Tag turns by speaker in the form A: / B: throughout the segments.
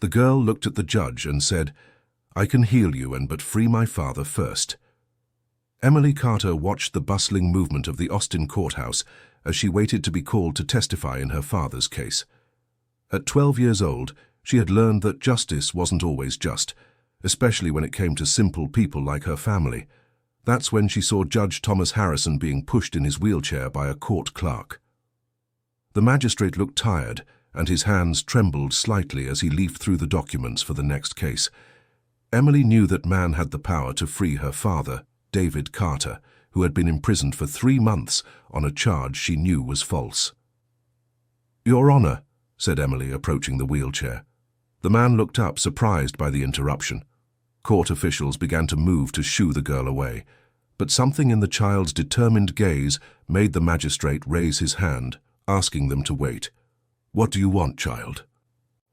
A: The girl looked at the judge and said, "I can heal you but free my father first." Emily Carter watched the bustling movement of the Austin courthouse as she waited to be called to testify in her father's case. At 12 years old, she had learned that justice wasn't always just, especially when it came to simple people like her family. That's when she saw Judge Thomas Harrison being pushed in his wheelchair by a court clerk. The magistrate looked tired, and his hands trembled slightly as he leafed through the documents for the next case. Emily knew that man had the power to free her father, David Carter, who had been imprisoned for 3 months on a charge she knew was false. "Your Honor," said Emily, approaching the wheelchair. The man looked up, surprised by the interruption. Court officials began to move to shoo the girl away, but something in the child's determined gaze made the magistrate raise his hand, asking them to wait. "What do you want, child?"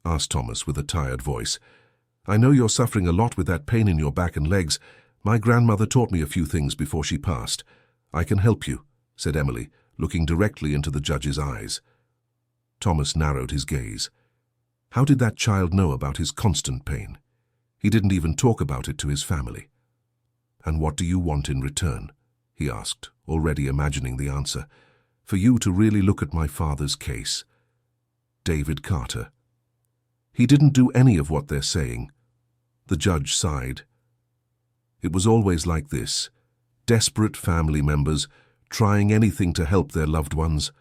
A: asked Thomas with a tired voice. "I know you're suffering a lot with that pain in your back and legs. My grandmother taught me a few things before she passed. I can help you," said Emily, looking directly into the judge's eyes. Thomas narrowed his gaze. How did that child know about his constant pain? He didn't even talk about it to his family. "And what do you want in return?" he asked, already imagining the answer. "For you to really look at my father's case." David Carter. "He didn't do any of what they're saying." The judge sighed. It was always like this. Desperate family members, trying anything to help their loved ones.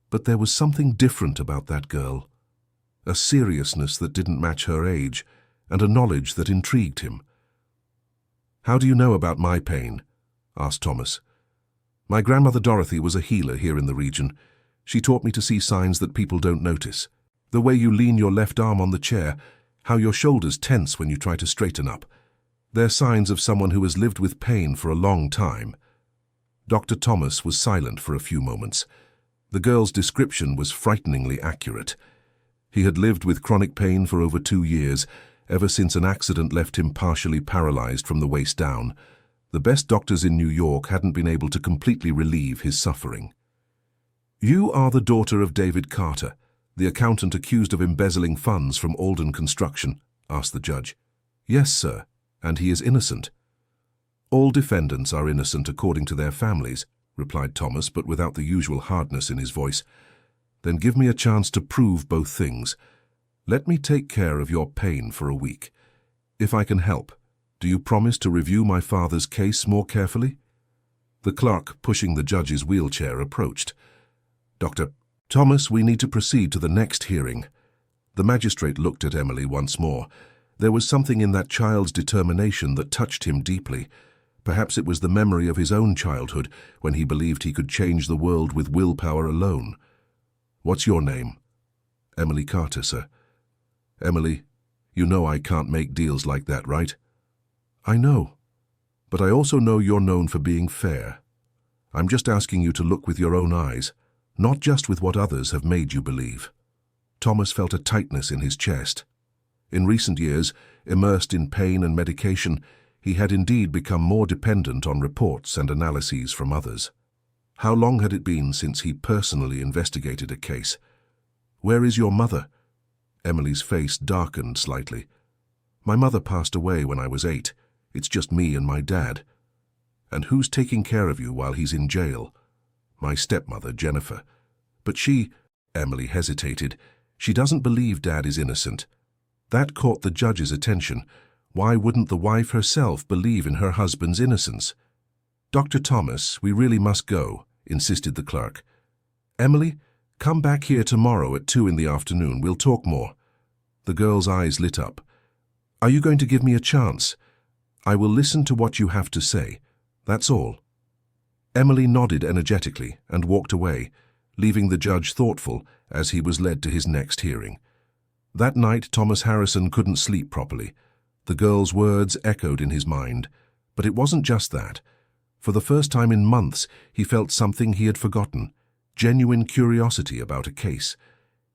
A: But there was something different about that girl. A seriousness that didn't match her age, and a knowledge that intrigued him. "How do you know about my pain?" asked Thomas. "My grandmother Dorothy was a healer here in the region. She taught me to see signs that people don't notice. The way you lean your left arm on the chair, how your shoulders tense when you try to straighten up. They're signs of someone who has lived with pain for a long time." Dr. Thomas was silent for a few moments. The girl's description was frighteningly accurate. He had lived with chronic pain for over 2 years, ever since an accident left him partially paralyzed from the waist down. The best doctors in New York hadn't been able to completely relieve his suffering. "You are the daughter of David Carter, the accountant accused of embezzling funds from Alden Construction?" asked the judge. "Yes, sir, and he is innocent." "All defendants are innocent according to their families," replied Thomas, but without the usual hardness in his voice. "Then give me a chance to prove both things. Let me take care of your pain for a week. If I can help, do you promise to review my father's case more carefully?" The clerk pushing the judge's wheelchair approached. "Dr. Thomas, we need to proceed to the next hearing." The magistrate looked at Emily once more. There was something in that child's determination that touched him deeply. Perhaps it was the memory of his own childhood, when he believed he could change the world with willpower alone. "What's your name?" "Emily Carter, sir." "Emily, you know I can't make deals like that, right?" "I know. But I also know you're known for being fair. I'm just asking you to look with your own eyes, not just with what others have made you believe." Thomas felt a tightness in his chest. In recent years, immersed in pain and medication, he had indeed become more dependent on reports and analyses from others. How long had it been since he personally investigated a case? "Where is your mother?" Emily's face darkened slightly. "My mother passed away when I was 8. It's just me and my dad." "And who's taking care of you while he's in jail?" "My stepmother, Jennifer. But she—" Emily hesitated. "She doesn't believe Dad is innocent." That caught the judge's attention. Why wouldn't the wife herself believe in her husband's innocence? "Dr. Thomas, we really must go," insisted the clerk. "Emily, come back here tomorrow at 2 in the afternoon. We'll talk more." The girl's eyes lit up. "Are you going to give me a chance? I will listen to what you have to say. That's all." Emily nodded energetically and walked away, leaving the judge thoughtful as he was led to his next hearing. That night, Thomas Harrison couldn't sleep properly. The girl's words echoed in his mind. But it wasn't just that. For the first time in months, he felt something he had forgotten, genuine curiosity about a case.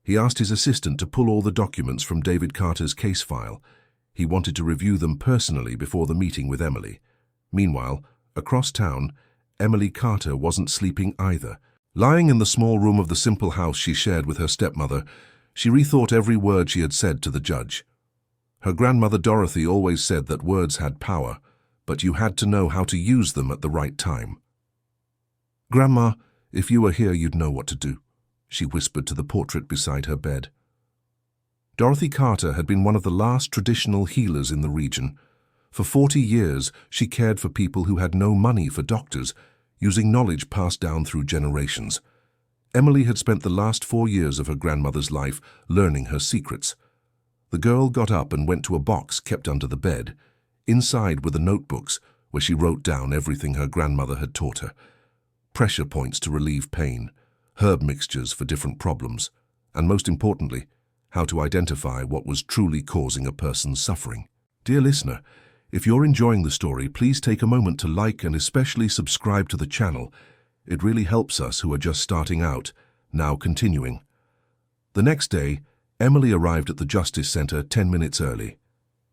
A: He asked his assistant to pull all the documents from David Carter's case file. He wanted to review them personally before the meeting with Emily. Meanwhile, across town, Emily Carter wasn't sleeping either. Lying in the small room of the simple house she shared with her stepmother, she rethought every word she had said to the judge, Her grandmother Dorothy always said that words had power, but you had to know how to use them at the right time. "Grandma, if you were here, you'd know what to do," she whispered to the portrait beside her bed. Dorothy Carter had been one of the last traditional healers in the region. For 40 years, she cared for people who had no money for doctors, using knowledge passed down through generations. Emily had spent the last 4 years of her grandmother's life learning her secrets. The girl got up and went to a box kept under the bed. Inside were the notebooks, where she wrote down everything her grandmother had taught her. Pressure points to relieve pain, herb mixtures for different problems, and most importantly, how to identify what was truly causing a person's suffering. Dear listener, if you're enjoying the story, please take a moment to like and especially subscribe to the channel. It really helps us who are just starting out. Now continuing. The next day, Emily arrived at the Justice Center 10 minutes early.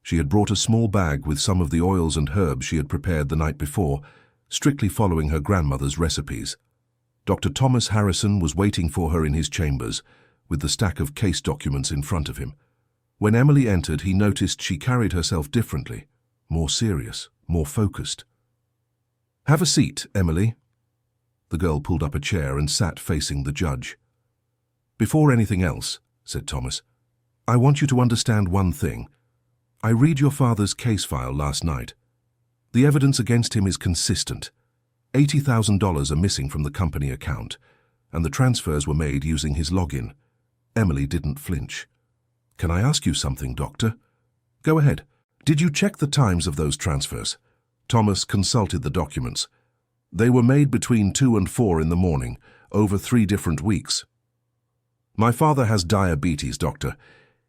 A: She had brought a small bag with some of the oils and herbs she had prepared the night before, strictly following her grandmother's recipes. Dr. Thomas Harrison was waiting for her in his chambers, with the stack of case documents in front of him. When Emily entered, he noticed she carried herself differently, more serious, more focused. "Have a seat, Emily." The girl pulled up a chair and sat facing the judge. "Before anything else," said Thomas, "I want you to understand one thing. I read your father's case file last night. The evidence against him is consistent. $80,000 are missing from the company account, and the transfers were made using his login." Emily didn't flinch. "Can I ask you something, Doctor?" "Go ahead. Did you check the times of those transfers?" Thomas consulted the documents. "They were made between 2 and 4 in the morning, over 3 different weeks." "My father has diabetes, Doctor.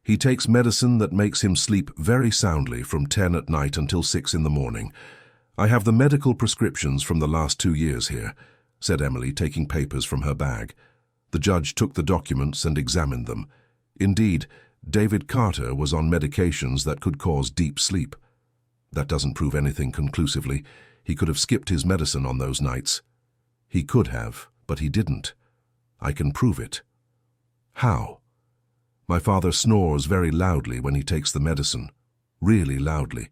A: He takes medicine that makes him sleep very soundly from 10 at night until 6 in the morning. I have the medical prescriptions from the last 2 years here," said Emily, taking papers from her bag. The judge took the documents and examined them. Indeed, David Carter was on medications that could cause deep sleep. That doesn't prove anything conclusively. He could have skipped his medicine on those nights. He could have, but he didn't. I can prove it. How? My father snores very loudly when he takes the medicine. Really loudly.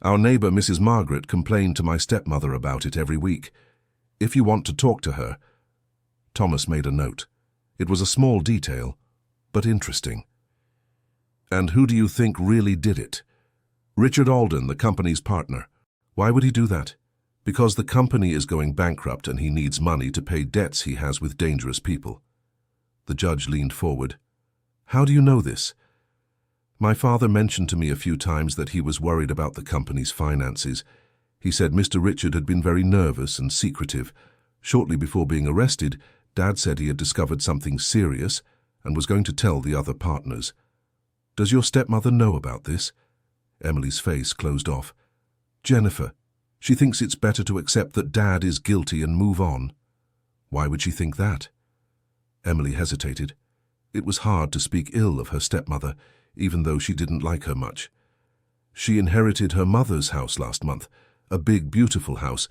A: Our neighbor, Mrs. Margaret, complained to my stepmother about it every week. If you want to talk to her. Thomas made a note. It was a small detail, but interesting. "And who do you think really did it?" "Richard Alden, the company's partner." "Why would he do that?" "Because the company is going bankrupt and he needs money to pay debts he has with dangerous people." The judge leaned forward. "How do you know this?" "My father mentioned to me a few times that he was worried about the company's finances. He said Mr. Richard had been very nervous and secretive. Shortly before being arrested, Dad said he had discovered something serious and was going to tell the other partners." "Does your stepmother know about this?" Emily's face closed off. "Jennifer, she thinks it's better to accept that Dad is guilty and move on." "Why would she think that?" Emily hesitated. It was hard to speak ill of her stepmother, even though she didn't like her much. She inherited her mother's house last month, a big, beautiful house.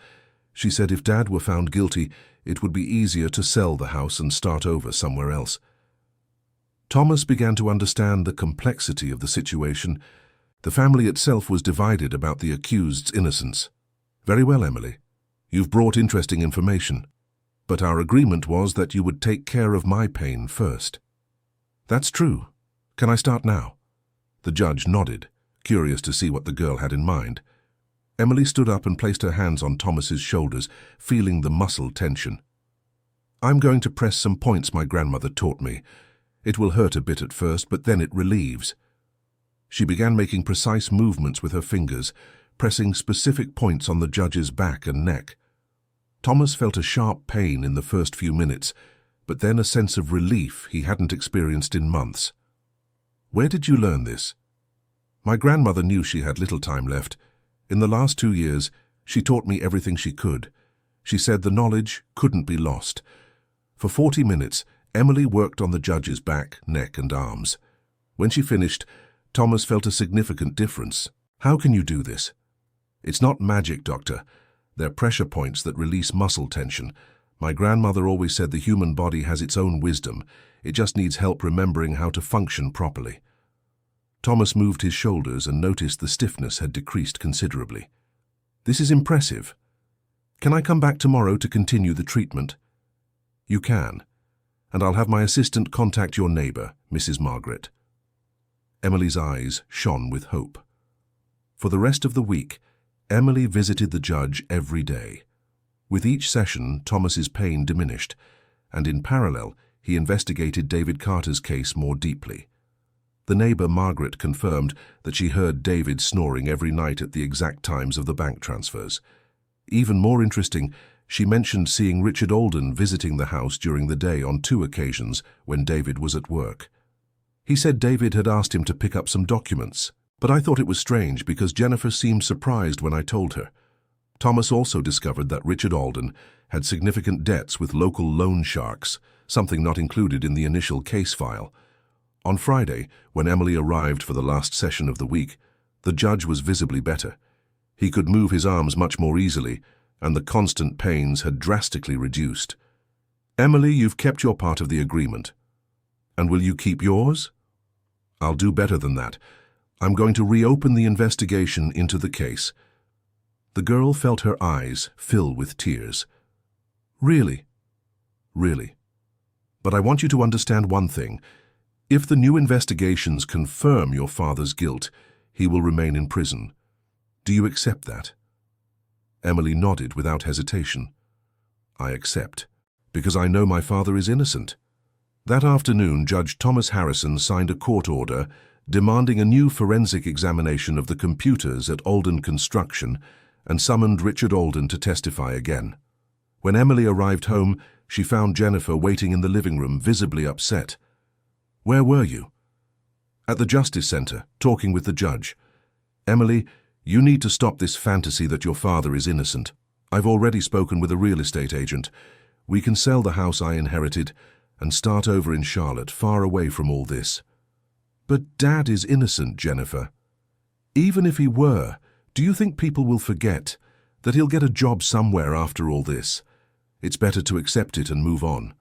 A: She said if Dad were found guilty, it would be easier to sell the house and start over somewhere else. Thomas began to understand the complexity of the situation. The family itself was divided about the accused's innocence. "Very well, Emily. You've brought interesting information. But our agreement was that you would take care of my pain first." "That's true. Can I start now?" The judge nodded, curious to see what the girl had in mind. Emily stood up and placed her hands on Thomas's shoulders, feeling the muscle tension. "I'm going to press some points my grandmother taught me. It will hurt a bit at first, but then it relieves." She began making precise movements with her fingers, pressing specific points on the judge's back and neck. Thomas felt a sharp pain in the first few minutes, but then a sense of relief he hadn't experienced in months. "Where did you learn this?" "My grandmother knew she had little time left. In the last 2 years, she taught me everything she could. She said the knowledge couldn't be lost." For 40 minutes, Emily worked on the judge's back, neck, and arms. When she finished, Thomas felt a significant difference. "How can you do this?" "It's not magic, Doctor. They're pressure points that release muscle tension. My grandmother always said the human body has its own wisdom. It just needs help remembering how to function properly." Thomas moved his shoulders and noticed the stiffness had decreased considerably. "This is impressive. Can I come back tomorrow to continue the treatment?" "You can, and I'll have my assistant contact your neighbor, Mrs. Margaret." Emily's eyes shone with hope. For the rest of the week, Emily visited the judge every day. With each session, Thomas's pain diminished, and in parallel, he investigated David Carter's case more deeply. The neighbor, Margaret, confirmed that she heard David snoring every night at the exact times of the bank transfers. Even more interesting, she mentioned seeing Richard Alden visiting the house during the day on 2 occasions when David was at work. He said David had asked him to pick up some documents, but I thought it was strange because Jennifer seemed surprised when I told her. Thomas also discovered that Richard Alden had significant debts with local loan sharks, something not included in the initial case file. On Friday, when Emily arrived for the last session of the week, the judge was visibly better. He could move his arms much more easily, and the constant pains had drastically reduced. "Emily, you've kept your part of the agreement. And will you keep yours?" "I'll do better than that. I'm going to reopen the investigation into the case." The girl felt her eyes fill with tears. "Really?" "Really. But I want you to understand one thing. If the new investigations confirm your father's guilt, he will remain in prison. Do you accept that?" Emily nodded without hesitation. "I accept, because I know my father is innocent." That afternoon, Judge Thomas Harrison signed a court order demanding a new forensic examination of the computers at Alden Construction and summoned Richard Alden to testify again. When Emily arrived home, she found Jennifer waiting in the living room, visibly upset. "Where were you?" "At the Justice Center, talking with the judge." "Emily, you need to stop this fantasy that your father is innocent. I've already spoken with a real estate agent. We can sell the house I inherited and start over in Charlotte, far away from all this." "But Dad is innocent, Jennifer." "Even if he were, do you think people will forget that he'll get a job somewhere after all this? It's better to accept it and move on."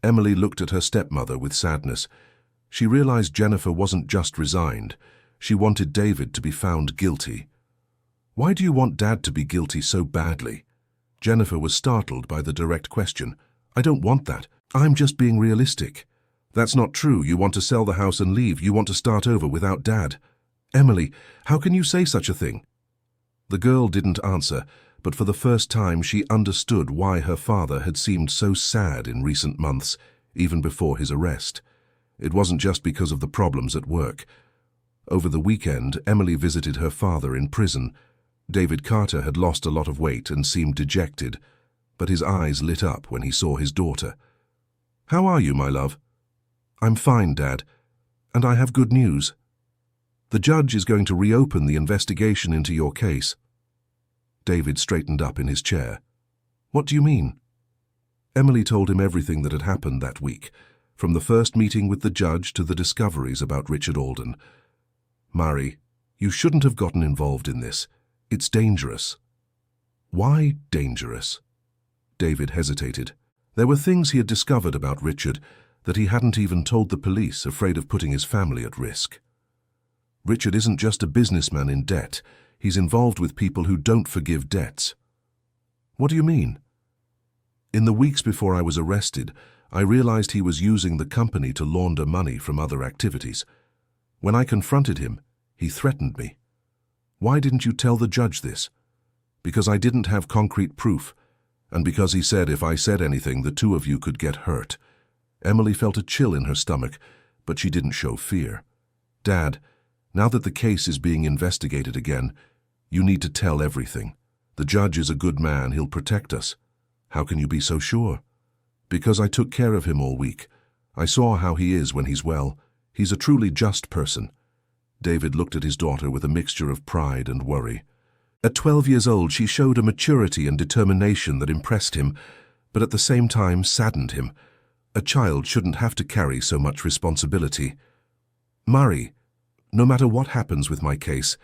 A: Emily looked at her stepmother with sadness. She realized Jennifer wasn't just resigned. She wanted David to be found guilty. "Why do you want Dad to be guilty so badly?" Jennifer was startled by the direct question. "I don't want that. I'm just being realistic." "That's not true. You want to sell the house and leave. You want to start over without Dad." "Emily, how can you say such a thing?" The girl didn't answer, but for the first time she understood why her father had seemed so sad in recent months, even before his arrest. It wasn't just because of the problems at work. Over the weekend, Emily visited her father in prison. David Carter had lost a lot of weight and seemed dejected, but his eyes lit up when he saw his daughter. "How are you, my love?" "I'm fine, Dad, and I have good news. The judge is going to reopen the investigation into your case." David straightened up in his chair. "What do you mean?" Emily told him everything that had happened that week, from the first meeting with the judge to the discoveries about Richard Alden. "Mary, you shouldn't have gotten involved in this. It's dangerous." "Why dangerous?" David hesitated. There were things he had discovered about Richard that he hadn't even told the police, afraid of putting his family at risk. "Richard isn't just a businessman in debt. He's involved with people who don't forgive debts." "What do you mean?" "In the weeks before I was arrested, I realized he was using the company to launder money from other activities. When I confronted him, he threatened me." "Why didn't you tell the judge this?" "Because I didn't have concrete proof, and because he said if I said anything, the two of you could get hurt." Emily felt a chill in her stomach, but she didn't show fear. "Dad, now that the case is being investigated again, you need to tell everything. The judge is a good man. He'll protect us." "How can you be so sure?" "Because I took care of him all week. I saw how he is when he's well. He's a truly just person." David looked at his daughter with a mixture of pride and worry. At 12 years old, she showed a maturity and determination that impressed him, but at the same time saddened him. A child shouldn't have to carry so much responsibility. "Mari, no matter what happens with my case,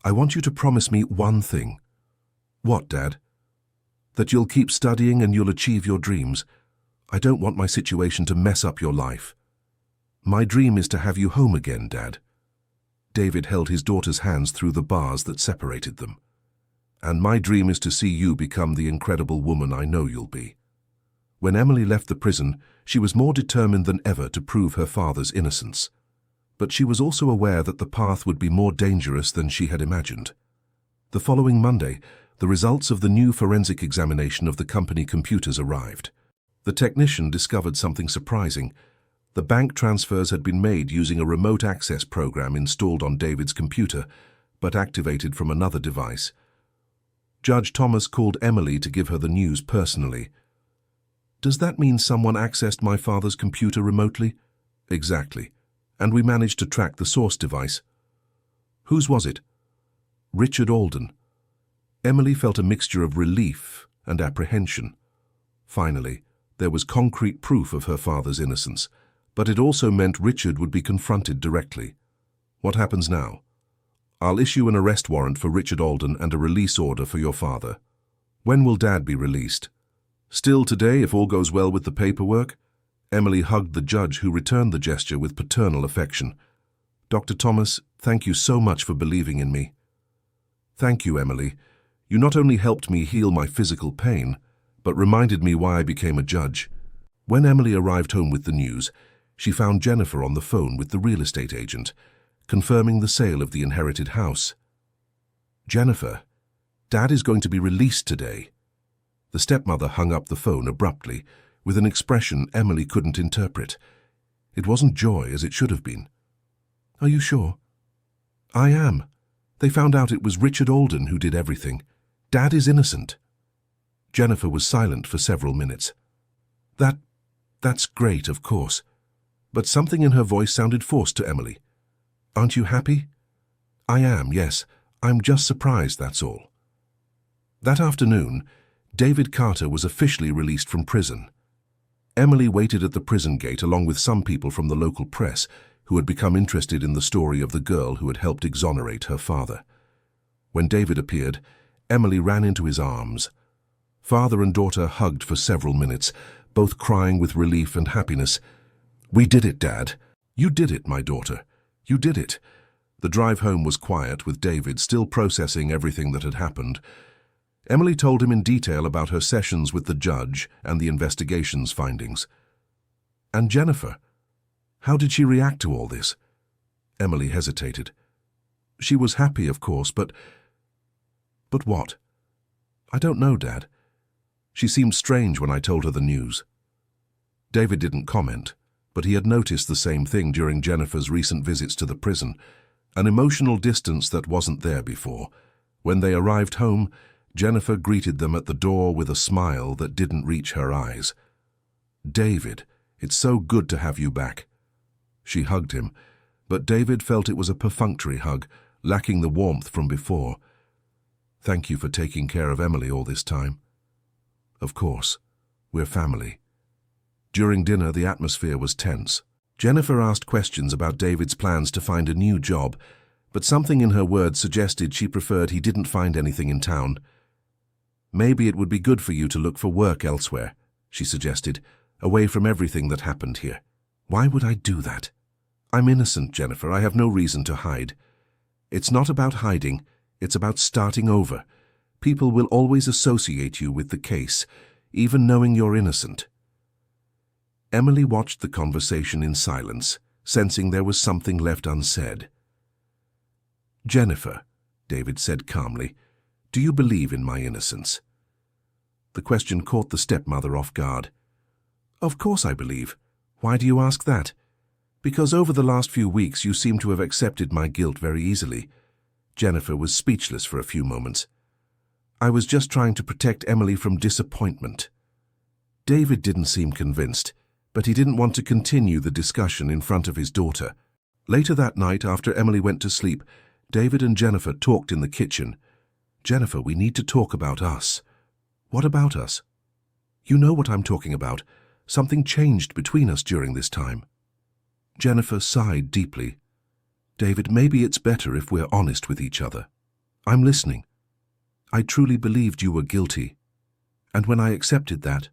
A: I want you to promise me one thing." "What, Dad?" "That you'll keep studying and you'll achieve your dreams. I don't want my situation to mess up your life." "My dream is to have you home again, Dad." David held his daughter's hands through the bars that separated them. "And my dream is to see you become the incredible woman I know you'll be." When Emily left the prison, she was more determined than ever to prove her father's innocence. But she was also aware that the path would be more dangerous than she had imagined. The following Monday, the results of the new forensic examination of the company computers arrived. The technician discovered something surprising. The bank transfers had been made using a remote access program installed on David's computer, but activated from another device. Judge Thomas called Emily to give her the news personally. "Does that mean someone accessed my father's computer remotely?" "Exactly. And we managed to track the source device." "Whose was it?" "Richard Alden." Emily felt a mixture of relief and apprehension. Finally, there was concrete proof of her father's innocence, but it also meant Richard would be confronted directly. "What happens now?" "I'll issue an arrest warrant for Richard Alden and a release order for your father." "When will Dad be released?" "Still today, if all goes well with the paperwork." Emily hugged the judge, who returned the gesture with paternal affection. "Dr. Thomas, thank you so much for believing in me." "Thank you, Emily. You not only helped me heal my physical pain, but reminded me why I became a judge." When Emily arrived home with the news, she found Jennifer on the phone with the real estate agent, confirming the sale of the inherited house. "Jennifer, Dad is going to be released today." The stepmother hung up the phone abruptly, with an expression Emily couldn't interpret. It wasn't joy as it should have been. "Are you sure?" "I am. They found out it was Richard Alden who did everything. Dad is innocent." Jennifer was silent for several minutes. That's great, of course." But something in her voice sounded forced to Emily. "Aren't you happy?" "I am, yes. I'm just surprised, that's all." That afternoon, David Carter was officially released from prison. Emily waited at the prison gate along with some people from the local press who had become interested in the story of the girl who had helped exonerate her father. When David appeared, Emily ran into his arms. Father and daughter hugged for several minutes, both crying with relief and happiness. "We did it, Dad. You did it, my daughter. You did it." The drive home was quiet, with David still processing everything that had happened. Emily told him in detail about her sessions with the judge and the investigation's findings. "And Jennifer? How did she react to all this?" Emily hesitated. "She was happy, of course, but..." "But what?" "I don't know, Dad. She seemed strange when I told her the news." David didn't comment, but he had noticed the same thing during Jennifer's recent visits to the prison, an emotional distance that wasn't there before. When they arrived home, Jennifer greeted them at the door with a smile that didn't reach her eyes. "David, it's so good to have you back." She hugged him, but David felt it was a perfunctory hug, lacking the warmth from before. "Thank you for taking care of Emily all this time." "Of course. We're family." During dinner, the atmosphere was tense. Jennifer asked questions about David's plans to find a new job, but something in her words suggested she preferred he didn't find anything in town. "Maybe it would be good for you to look for work elsewhere," she suggested, "away from everything that happened here." "Why would I do that?" "I'm innocent, Jennifer. I have no reason to hide." "It's not about hiding. It's about starting over. People will always associate you with the case, even knowing you're innocent." Emily watched the conversation in silence, sensing there was something left unsaid. "Jennifer," David said calmly, "do you believe in my innocence?" The question caught the stepmother off guard. "Of course I believe. Why do you ask that?" "Because over the last few weeks you seem to have accepted my guilt very easily." Jennifer was speechless for a few moments. "I was just trying to protect Emily from disappointment." David didn't seem convinced, but he didn't want to continue the discussion in front of his daughter. Later that night, after Emily went to sleep, David and Jennifer talked in the kitchen. "Jennifer, we need to talk about us." "What about us?" "You know what I'm talking about. Something changed between us during this time." Jennifer sighed deeply. "David, maybe it's better if we're honest with each other." "I'm listening." "I truly believed you were guilty. And when I accepted that,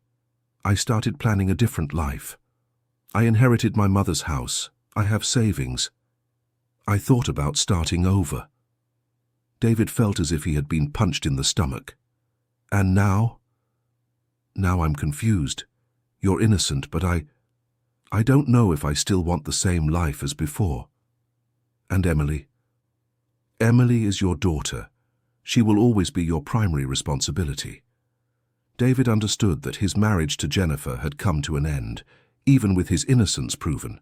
A: I started planning a different life. I inherited my mother's house. I have savings. I thought about starting over. David felt as if he had been punched in the stomach. And now? Now I'm confused. You're innocent, but I don't know if I still want the same life as before. And Emily? Emily is your daughter. She will always be your primary responsibility. David understood that his marriage to Jennifer had come to an end, even with his innocence proven.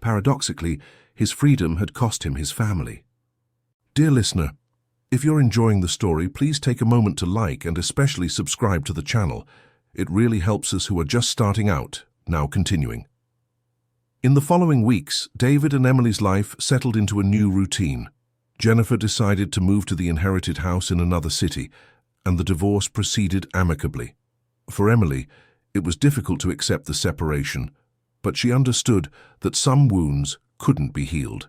A: Paradoxically, his freedom had cost him his family. Dear listener, if you're enjoying the story, please take a moment to like and especially subscribe to the channel. It really helps us who are just starting out, now continuing. In the following weeks, David and Emily's life settled into a new routine. Jennifer decided to move to the inherited house in another city, and the divorce proceeded amicably. For Emily, it was difficult to accept the separation, but she understood that some wounds couldn't be healed.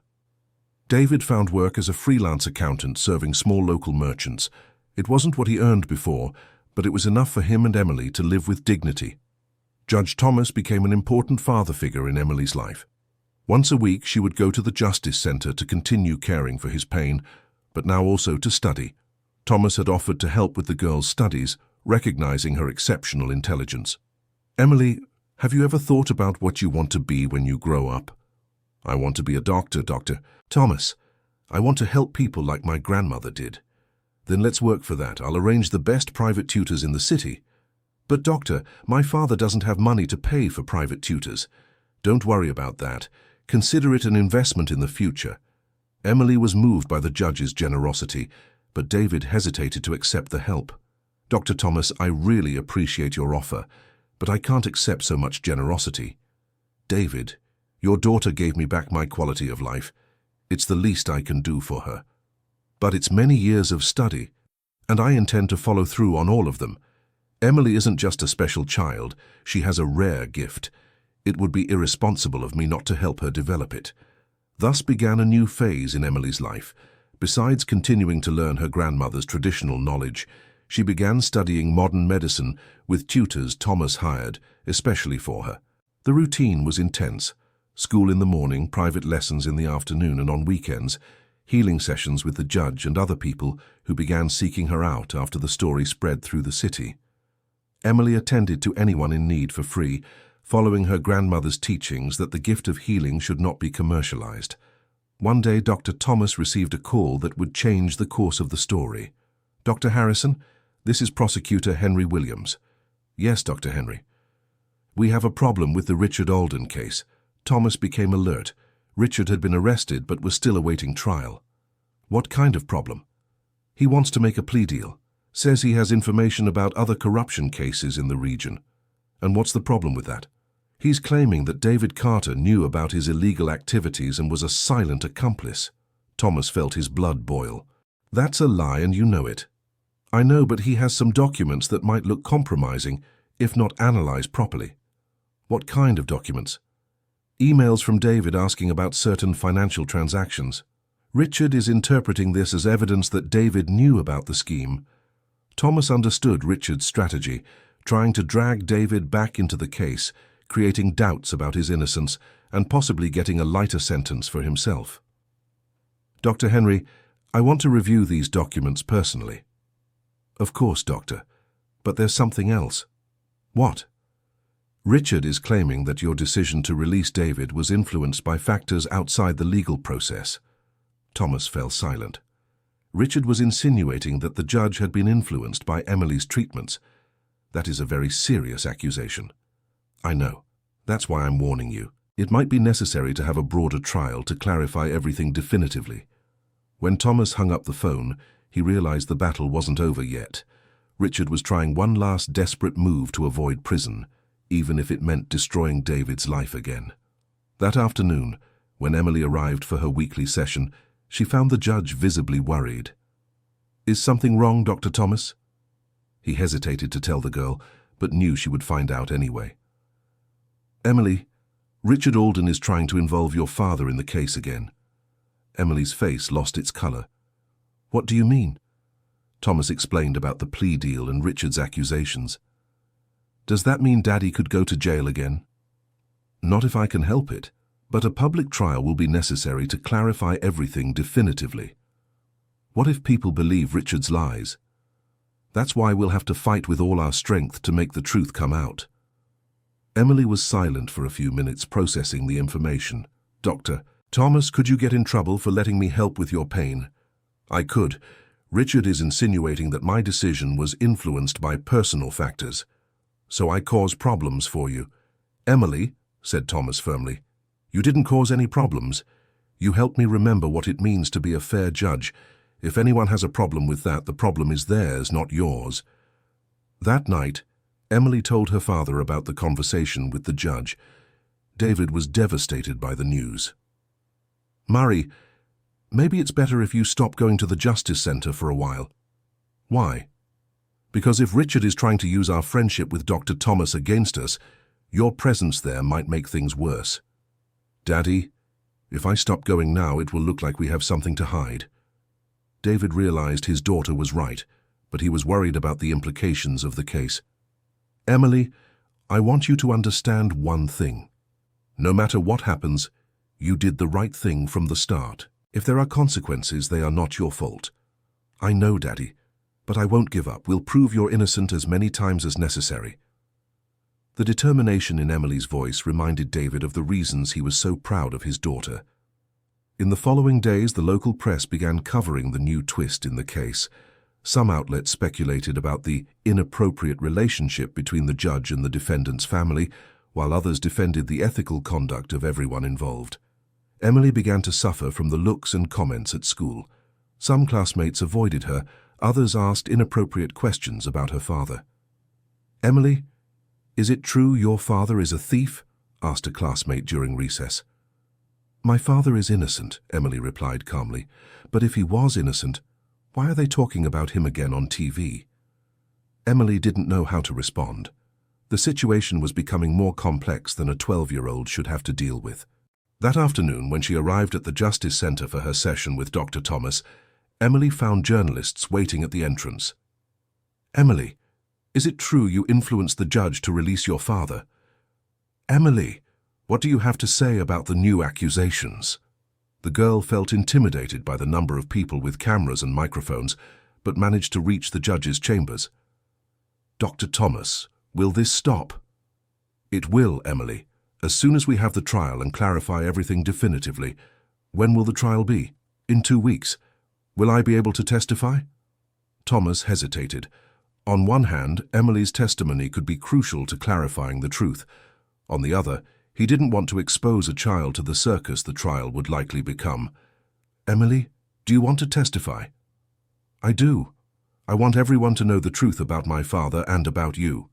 A: David found work as a freelance accountant serving small local merchants. It wasn't what he earned before, but it was enough for him and Emily to live with dignity. Judge Thomas became an important father figure in Emily's life. Once a week, she would go to the Justice Center to continue caring for his pain, but now also to study. Thomas had offered to help with the girl's studies, recognizing her exceptional intelligence. Emily, have you ever thought about what you want to be when you grow up? I want to be a doctor, Dr. Thomas. I want to help people like my grandmother did. Then let's work for that. I'll arrange the best private tutors in the city. But doctor, my father doesn't have money to pay for private tutors. Don't worry about that. Consider it an investment in the future. Emily was moved by the judge's generosity, but David hesitated to accept the help. Dr. Thomas, I really appreciate your offer, but I can't accept so much generosity. David, your daughter gave me back my quality of life. It's the least I can do for her. But it's many years of study, and I intend to follow through on all of them. Emily isn't just a special child, she has a rare gift. It would be irresponsible of me not to help her develop it. Thus began a new phase in Emily's life. Besides continuing to learn her grandmother's traditional knowledge, she began studying modern medicine with tutors Thomas hired, especially for her. The routine was intense. School in the morning, private lessons in the afternoon and on weekends, healing sessions with the judge and other people who began seeking her out after the story spread through the city. Emily attended to anyone in need for free, following her grandmother's teachings that the gift of healing should not be commercialized. One day, Dr. Thomas received a call that would change the course of the story. Dr. Harrison, this is Prosecutor Henry Williams. Yes, Dr. Henry. We have a problem with the Richard Alden case. Thomas became alert. Richard had been arrested but was still awaiting trial. What kind of problem? He wants to make a plea deal. Says he has information about other corruption cases in the region. And what's the problem with that? He's claiming that David Carter knew about his illegal activities and was a silent accomplice. Thomas felt his blood boil. That's a lie and you know it. I know, but he has some documents that might look compromising if not analyzed properly. What kind of documents? Emails from David asking about certain financial transactions. Richard is interpreting this as evidence that David knew about the scheme. Thomas understood Richard's strategy, trying to drag David back into the case, creating doubts about his innocence and possibly getting a lighter sentence for himself. Dr. Henry, I want to review these documents personally. Of course, Doctor, but there's something else. What? Richard is claiming that your decision to release David was influenced by factors outside the legal process. Thomas fell silent. Richard was insinuating that the judge had been influenced by Emily's treatments. That is a very serious accusation. I know. That's why I'm warning you. It might be necessary to have a broader trial to clarify everything definitively. When Thomas hung up the phone, he realized the battle wasn't over yet. Richard was trying one last desperate move to avoid prison, even if it meant destroying David's life again. That afternoon, when Emily arrived for her weekly session, she found the judge visibly worried. Is something wrong, Dr. Thomas? He hesitated to tell the girl, but knew she would find out anyway. Emily, Richard Alden is trying to involve your father in the case again. Emily's face lost its color. What do you mean? Thomas explained about the plea deal and Richard's accusations. Does that mean Daddy could go to jail again? Not if I can help it, But a public trial will be necessary to clarify everything definitively. What if people believe Richard's lies? That's why we'll have to fight with all our strength to make the truth come out. Emily was silent for a few minutes, processing the information. Dr. Thomas, could you get in trouble for letting me help with your pain? I could. Richard is insinuating that my decision was influenced by personal factors. So I caused problems for you. Emily, said Thomas firmly, you didn't cause any problems. You helped me remember what it means to be a fair judge. If anyone has a problem with that, the problem is theirs, not yours. That night, Emily told her father about the conversation with the judge. David was devastated by the news. Murray, maybe it's better if you stop going to the Justice Center for a while. Why? Because if Richard is trying to use our friendship with Dr. Thomas against us, your presence there might make things worse. Daddy, if I stop going now, it will look like we have something to hide. David realized his daughter was right, but he was worried about the implications of the case. Emily, I want you to understand one thing. No matter what happens, you did the right thing from the start. If there are consequences, they are not your fault. I know, Daddy, but I won't give up. We'll prove you're innocent as many times as necessary. The determination in Emily's voice reminded David of the reasons he was so proud of his daughter. In the following days, the local press began covering the new twist in the case. Some outlets speculated about the inappropriate relationship between the judge and the defendant's family, while others defended the ethical conduct of everyone involved. Emily began to suffer from the looks and comments at school. Some classmates avoided her, others asked inappropriate questions about her father. Emily, is it true your father is a thief? Asked a classmate during recess. My father is innocent, Emily replied calmly. But if he was innocent, why are they talking about him again on TV? Emily didn't know how to respond. The situation was becoming more complex than a 12-year-old should have to deal with. That afternoon, when she arrived at the Justice Center for her session with Dr. Thomas, Emily found journalists waiting at the entrance. Emily, is it true you influenced the judge to release your father? Emily, what do you have to say about the new accusations? The girl felt intimidated by the number of people with cameras and microphones, but managed to reach the judge's chambers. Dr. Thomas, will this stop? It will, Emily, as soon as we have the trial and clarify everything definitively. When will the trial be? In 2 weeks. Will I be able to testify? Thomas hesitated. On one hand, Emily's testimony could be crucial to clarifying the truth. On the other, he didn't want to expose a child to the circus the trial would likely become. Emily, do you want to testify? I do. I want everyone to know the truth about my father and about you.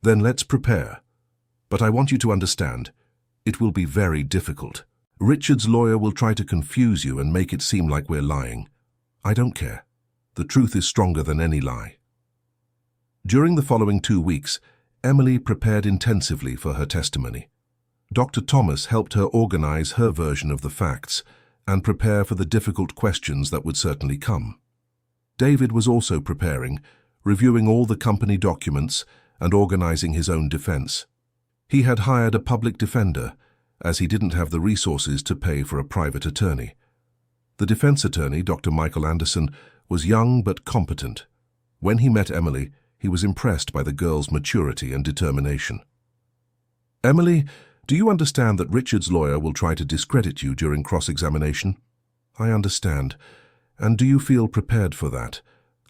A: Then let's prepare. But I want you to understand, it will be very difficult. Richard's lawyer will try to confuse you and make it seem like we're lying. I don't care. The truth is stronger than any lie. During the following 2 weeks, Emily prepared intensively for her testimony. Dr. Thomas helped her organize her version of the facts and prepare for the difficult questions that would certainly come. David was also preparing, reviewing all the company documents and organizing his own defense. He had hired a public defender, as he didn't have the resources to pay for a private attorney. The defense attorney, Dr. Michael Anderson, was young but competent. When he met Emily, he was impressed by the girl's maturity and determination. Emily, do you understand that Richard's lawyer will try to discredit you during cross-examination? I understand. And do you feel prepared for that?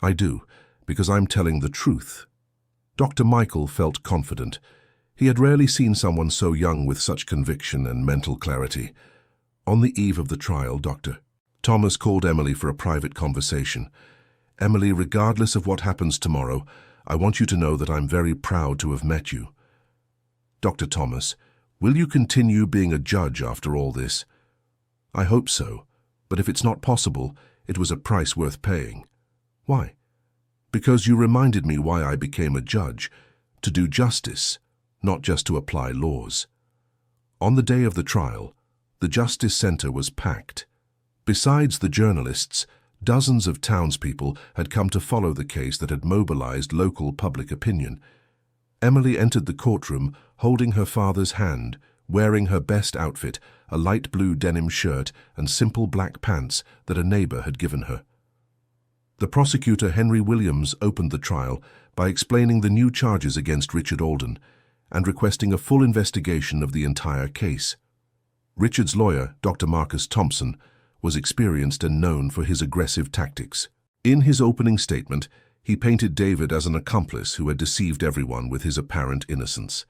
A: I do, because I'm telling the truth. Dr. Michael felt confident. He had rarely seen someone so young with such conviction and mental clarity. On the eve of the trial, Dr. Thomas called Emily for a private conversation. Emily, regardless of what happens tomorrow, I want you to know that I'm very proud to have met you. Dr. Thomas, will you continue being a judge after all this? I hope so, but if it's not possible, it was a price worth paying. Why? Because you reminded me why I became a judge, to do justice, not just to apply laws. On the day of the trial, the Justice Center was packed. Besides the journalists, dozens of townspeople had come to follow the case that had mobilized local public opinion. Emily entered the courtroom holding her father's hand, wearing her best outfit, a light blue denim shirt and simple black pants that a neighbor had given her. The prosecutor, Henry Williams, opened the trial by explaining the new charges against Richard Alden and requesting a full investigation of the entire case. Richard's lawyer, Dr. Marcus Thompson, was experienced and known for his aggressive tactics. In his opening statement, he painted David as an accomplice who had deceived everyone with his apparent innocence.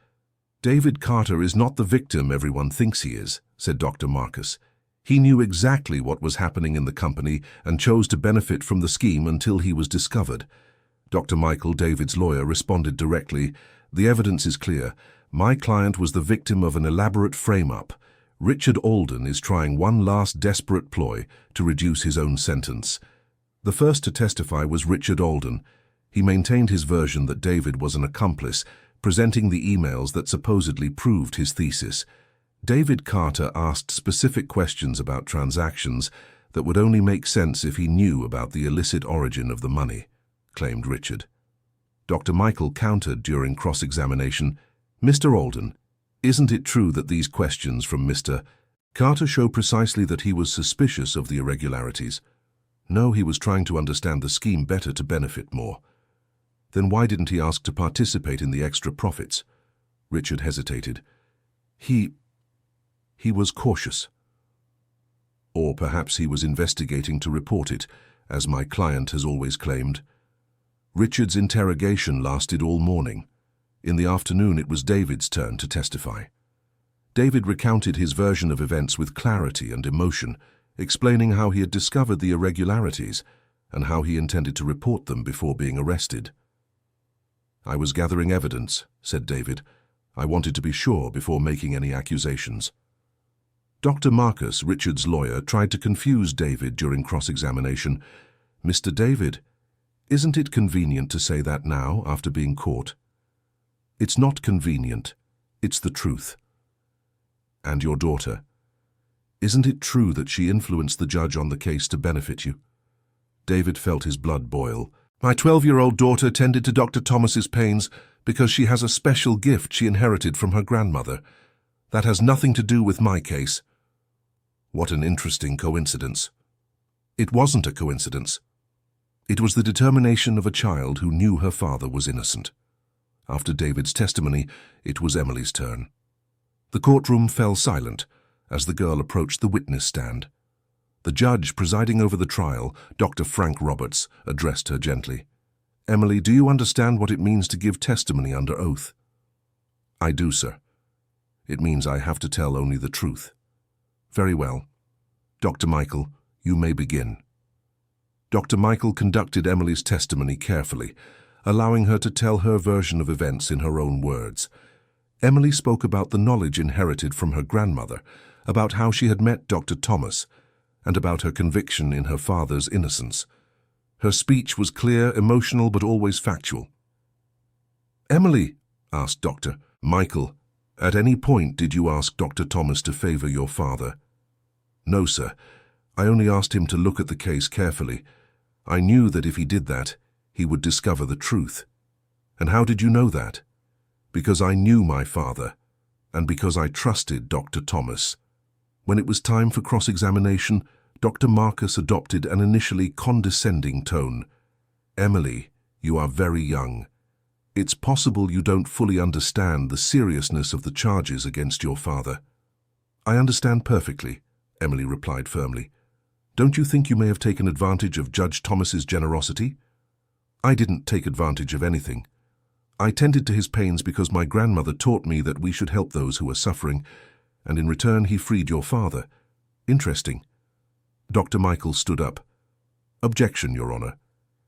A: "David Carter is not the victim everyone thinks he is," said Dr. Marcus. "He knew exactly what was happening in the company and chose to benefit from the scheme until he was discovered." Dr. Michael, David's lawyer, responded directly, "The evidence is clear. My client was the victim of an elaborate frame-up. Richard Alden is trying one last desperate ploy to reduce his own sentence." The first to testify was Richard Alden. He maintained his version that David was an accomplice, presenting the emails that supposedly proved his thesis. David Carter asked specific questions about transactions that would only make sense if he knew about the illicit origin of the money, claimed Richard. Dr. Michael countered during cross-examination, "Mr. Alden, isn't it true that these questions from Mr. Carter show precisely that he was suspicious of the irregularities?" "No, he was trying to understand the scheme better to benefit more." "Then why didn't he ask to participate in the extra profits?" Richard hesitated. He was cautious. Or perhaps he was investigating to report it, as my client has always claimed. Richard's interrogation lasted all morning. In the afternoon, it was David's turn to testify. David recounted his version of events with clarity and emotion, explaining how he had discovered the irregularities and how he intended to report them before being arrested. "I was gathering evidence," said David. "I wanted to be sure before making any accusations." Dr. Marcus, Richard's lawyer, tried to confuse David during cross-examination. "Mr. David, isn't it convenient to say that now, after being caught?" "It's not convenient. It's the truth." "And your daughter? Isn't it true that she influenced the judge on the case to benefit you?" David felt his blood boil. "My 12-year-old daughter tended to Dr. Thomas's pains because she has a special gift she inherited from her grandmother. That has nothing to do with my case." What an interesting coincidence. It wasn't a coincidence. It was the determination of a child who knew her father was innocent. After David's testimony, it was Emily's turn. The courtroom fell silent as the girl approached the witness stand. The judge presiding over the trial, Dr. Frank Roberts, addressed her gently. "Emily, do you understand what it means to give testimony under oath?" "I do, sir. It means I have to tell only the truth." "Very well. Dr. Michael, you may begin." Dr. Michael conducted Emily's testimony carefully, allowing her to tell her version of events in her own words. Emily spoke about the knowledge inherited from her grandmother, about how she had met Dr. Thomas, and about her conviction in her father's innocence. Her speech was clear, emotional, but always factual. "Emily," asked Dr. Michael, "at any point did you ask Dr. Thomas to favor your father?" "No, sir. I only asked him to look at the case carefully. I knew that if he did that, he would discover the truth." "And how did you know that?" "Because I knew my father, and because I trusted Dr. Thomas." When it was time for cross-examination, Dr. Marcus adopted an initially condescending tone. "Emily, you are very young. It's possible you don't fully understand the seriousness of the charges against your father." "I understand perfectly," Emily replied firmly. "Don't you think you may have taken advantage of Judge Thomas's generosity?" "I didn't take advantage of anything. I tended to his pains because my grandmother taught me that we should help those who are suffering, and in return he freed your father." "Interesting." Dr. Michael stood up. "Objection, Your Honor.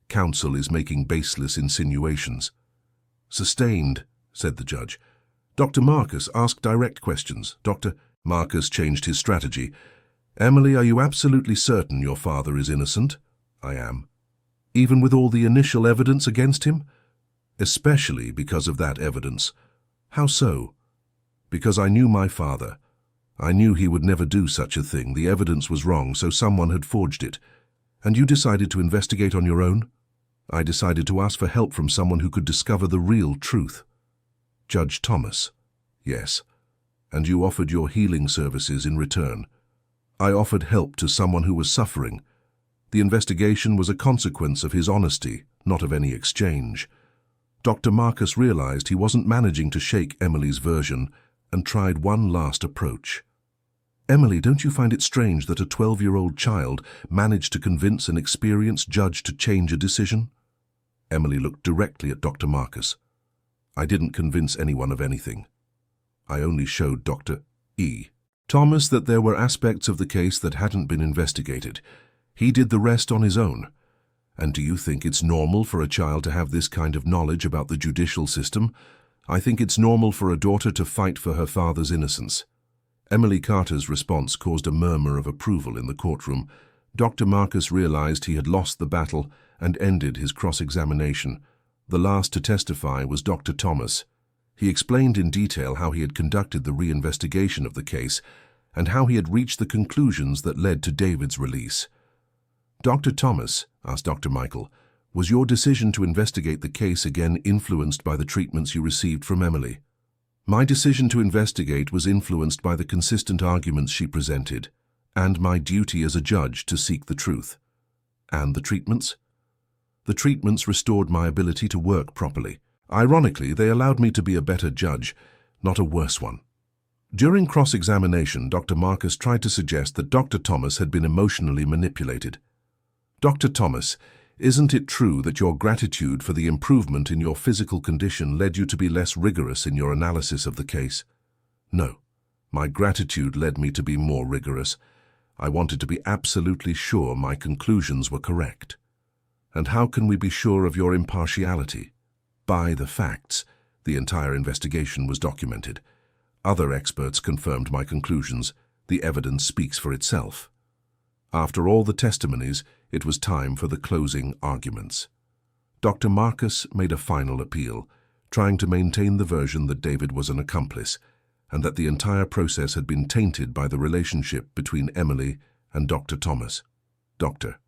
A: Counsel is making baseless insinuations." "Sustained," said the judge. Dr. Marcus asked direct questions. Dr. Marcus changed his strategy. "Emily, are you absolutely certain your father is innocent?" "I am." "Even with all the initial evidence against him?" "Especially because of that evidence." "How so?" "Because I knew my father. I knew he would never do such a thing. The evidence was wrong, so someone had forged it. And you decided to investigate on your own?" "I decided to ask for help from someone who could discover the real truth." "Judge Thomas?" "Yes." and you offered your healing services in return. I offered help to someone who was suffering. The investigation was a consequence of his honesty, not of any exchange. Dr. Marcus realized he wasn't managing to shake Emily's version and tried one last approach. Emily, don't you find it strange that a 12-year-old child managed to convince an experienced judge to change a decision? Emily looked directly at Dr. Marcus. I didn't convince anyone of anything. I only showed Dr. Thomas that there were aspects of the case that hadn't been investigated. He did the rest on his own. And do you think it's normal for a child to have this kind of knowledge about the judicial system? I think it's normal for a daughter to fight for her father's innocence. Emily Carter's response caused a murmur of approval in the courtroom. Dr. Marcus realized he had lost the battle and ended his cross-examination. The last to testify was Dr. Thomas. He explained in detail how he had conducted the reinvestigation of the case and how he had reached the conclusions that led to David's release. Dr. Thomas, asked Dr. Michael, was your decision to investigate the case again influenced by the treatments you received from Emily? My decision to investigate was influenced by the consistent arguments she presented, and my duty as a judge to seek the truth. And the treatments? The treatments restored my ability to work properly. Ironically, they allowed me to be a better judge, not a worse one. During cross-examination, Dr. Marcus tried to suggest that Dr. Thomas had been emotionally manipulated. Dr. Thomas, isn't it true that your gratitude for the improvement in your physical condition led you to be less rigorous in your analysis of the case? No. My gratitude led me to be more rigorous. I wanted to be absolutely sure my conclusions were correct. And how can we be sure of your impartiality? By the facts. The entire investigation was documented. Other experts confirmed my conclusions. The evidence speaks for itself. After all the testimonies, it was time for the closing arguments. Dr. Marcus made a final appeal, trying to maintain the version that David was an accomplice, and that the entire process had been tainted by the relationship between Emily and Dr. Thomas. Dr.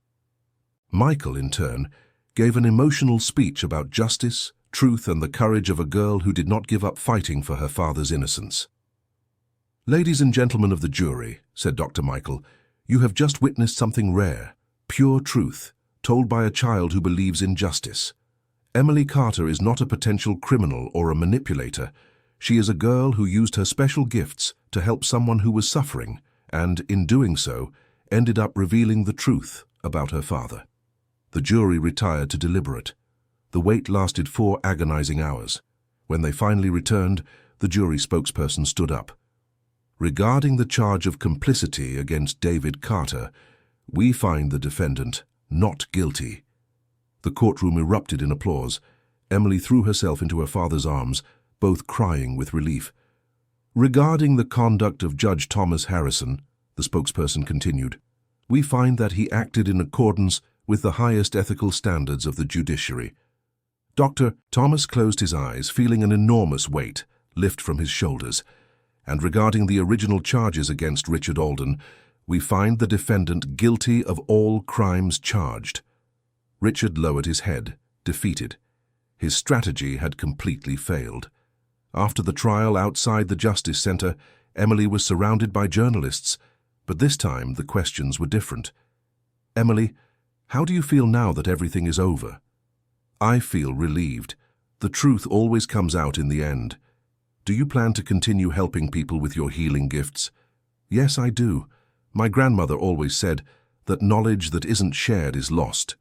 A: Michael, in turn, gave an emotional speech about justice, truth, and the courage of a girl who did not give up fighting for her father's innocence. Ladies and gentlemen of the jury, said Dr. Michael, you have just witnessed something rare, pure truth, told by a child who believes in justice. Emily Carter is not a potential criminal or a manipulator. She is a girl who used her special gifts to help someone who was suffering, and, in doing so, ended up revealing the truth about her father. The jury retired to deliberate. The wait lasted 4 agonizing hours. When they finally returned, the jury spokesperson stood up. Regarding the charge of complicity against David Carter, we find the defendant not guilty. The courtroom erupted in applause. Emily threw herself into her father's arms, both crying with relief. Regarding the conduct of Judge Thomas Harrison, the spokesperson continued, we find that he acted in accordance with the highest ethical standards of the judiciary. Dr. Thomas closed his eyes, feeling an enormous weight lift from his shoulders. And regarding the original charges against Richard Alden, we find the defendant guilty of all crimes charged. Richard lowered his head, defeated. His strategy had completely failed. After the trial outside the Justice Center, Emily was surrounded by journalists, but this time the questions were different. Emily, how do you feel now that everything is over? I feel relieved. The truth always comes out in the end. Do you plan to continue helping people with your healing gifts? Yes, I do. My grandmother always said that knowledge that isn't shared is lost.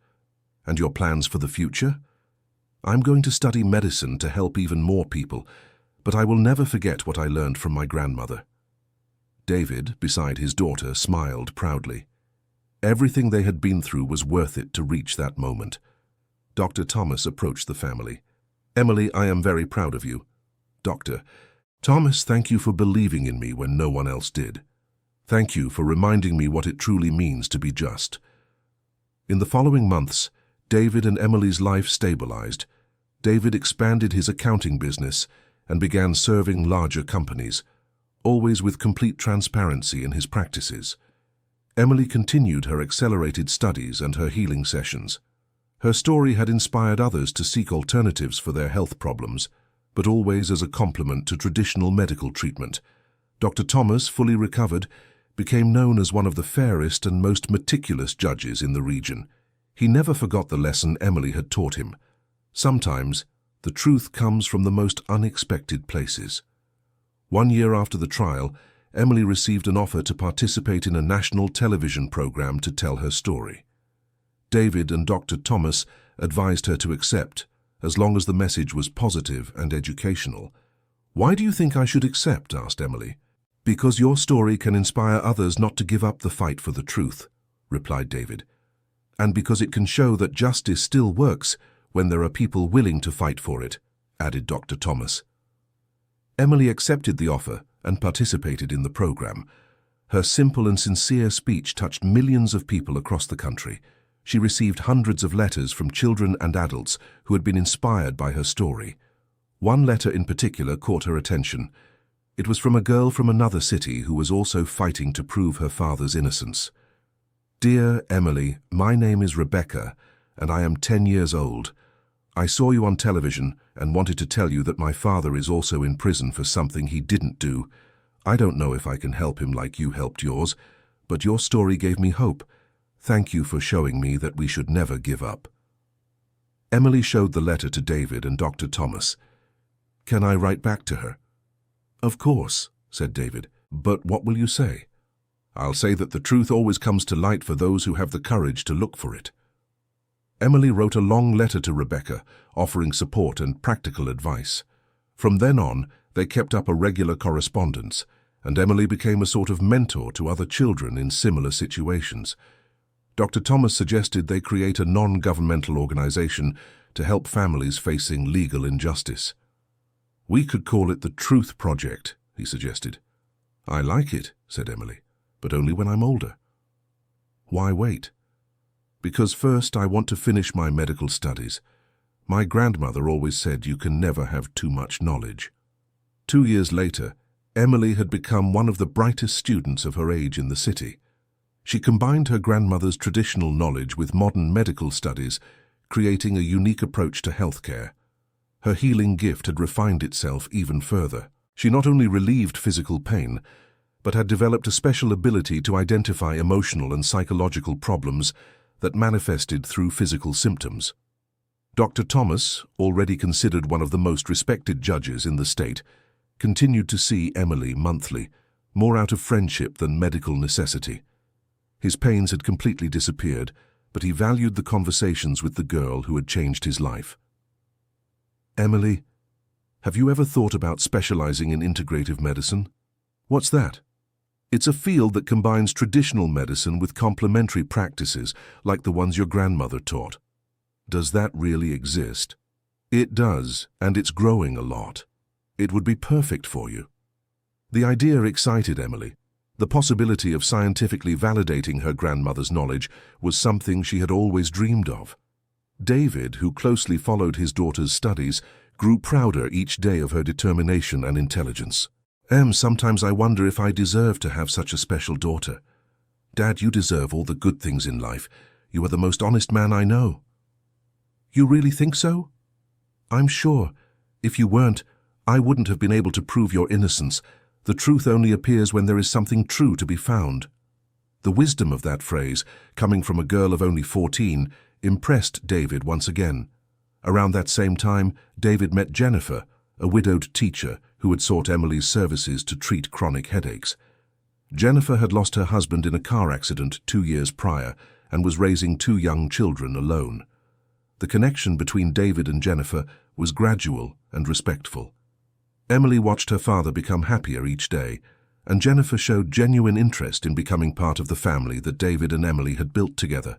A: And your plans for the future? I'm going to study medicine to help even more people, but I will never forget what I learned from my grandmother. David, beside his daughter, smiled proudly. Everything they had been through was worth it to reach that moment. Dr. Thomas approached the family. Emily, I am very proud of you. Doctor, Thomas, thank you for believing in me when no one else did. Thank you for reminding me what it truly means to be just. In the following months, David and Emily's life stabilized. David expanded his accounting business and began serving larger companies, always with complete transparency in his practices. Emily continued her accelerated studies and her healing sessions. Her story had inspired others to seek alternatives for their health problems, but always as a complement to traditional medical treatment. Dr. Thomas, fully recovered, became known as one of the fairest and most meticulous judges in the region. He never forgot the lesson Emily had taught him. Sometimes, the truth comes from the most unexpected places. 1 year after the trial, Emily received an offer to participate in a national television program to tell her story. David and Dr. Thomas advised her to accept, as long as the message was positive and educational. "Why do you think I should accept?" asked Emily. "Because your story can inspire others not to give up the fight for the truth," replied David. "And because it can show that justice still works when there are people willing to fight for it," added Dr. Thomas. Emily accepted the offer and participated in the program. Her simple and sincere speech touched millions of people across the country. She received hundreds of letters from children and adults who had been inspired by her story. One letter in particular caught her attention. It was from a girl from another city who was also fighting to prove her father's innocence. "Dear Emily, my name is Rebecca, and I am 10 years old. I saw you on television and wanted to tell you that my father is also in prison for something he didn't do. I don't know if I can help him like you helped yours, but your story gave me hope. Thank you for showing me that we should never give up." Emily showed the letter to David and Dr. Thomas. "Can I write back to her?" "Of course," said David. "But what will you say?" "I'll say that the truth always comes to light for those who have the courage to look for it." Emily wrote a long letter to Rebecca, offering support and practical advice. From then on, they kept up a regular correspondence, and Emily became a sort of mentor to other children in similar situations. Dr. Thomas suggested they create a non-governmental organization to help families facing legal injustice. "We could call it the Truth Project," he suggested. "I like it," said Emily, "but only when I'm older." "Why wait?" "Because first I want to finish my medical studies. My grandmother always said you can never have too much knowledge." 2 years later, Emily had become one of the brightest students of her age in the city. She combined her grandmother's traditional knowledge with modern medical studies, creating a unique approach to healthcare. Her healing gift had refined itself even further. She not only relieved physical pain, but had developed a special ability to identify emotional and psychological problems that manifested through physical symptoms. Dr. Thomas, already considered one of the most respected judges in the state, continued to see Emily monthly, more out of friendship than medical necessity. His pains had completely disappeared, but he valued the conversations with the girl who had changed his life. "Emily, have you ever thought about specializing in integrative medicine?" "What's that?" "It's a field that combines traditional medicine with complementary practices like the ones your grandmother taught." "Does that really exist?" "It does, and it's growing a lot. It would be perfect for you." The idea excited Emily. The possibility of scientifically validating her grandmother's knowledge was something she had always dreamed of. David, who closely followed his daughter's studies, grew prouder each day of her determination and intelligence. Sometimes I wonder if I deserve to have such a special daughter." "Dad, you deserve all the good things in life. You are the most honest man I know." "You really think so?" "I'm sure. If you weren't, I wouldn't have been able to prove your innocence. The truth only appears when there is something true to be found." The wisdom of that phrase, coming from a girl of only 14, impressed David once again. Around that same time, David met Jennifer, a widowed teacher who had sought Emily's services to treat chronic headaches. Jennifer had lost her husband in a car accident 2 years prior and was raising 2 young children alone. The connection between David and Jennifer was gradual and respectful. Emily watched her father become happier each day, and Jennifer showed genuine interest in becoming part of the family that David and Emily had built together.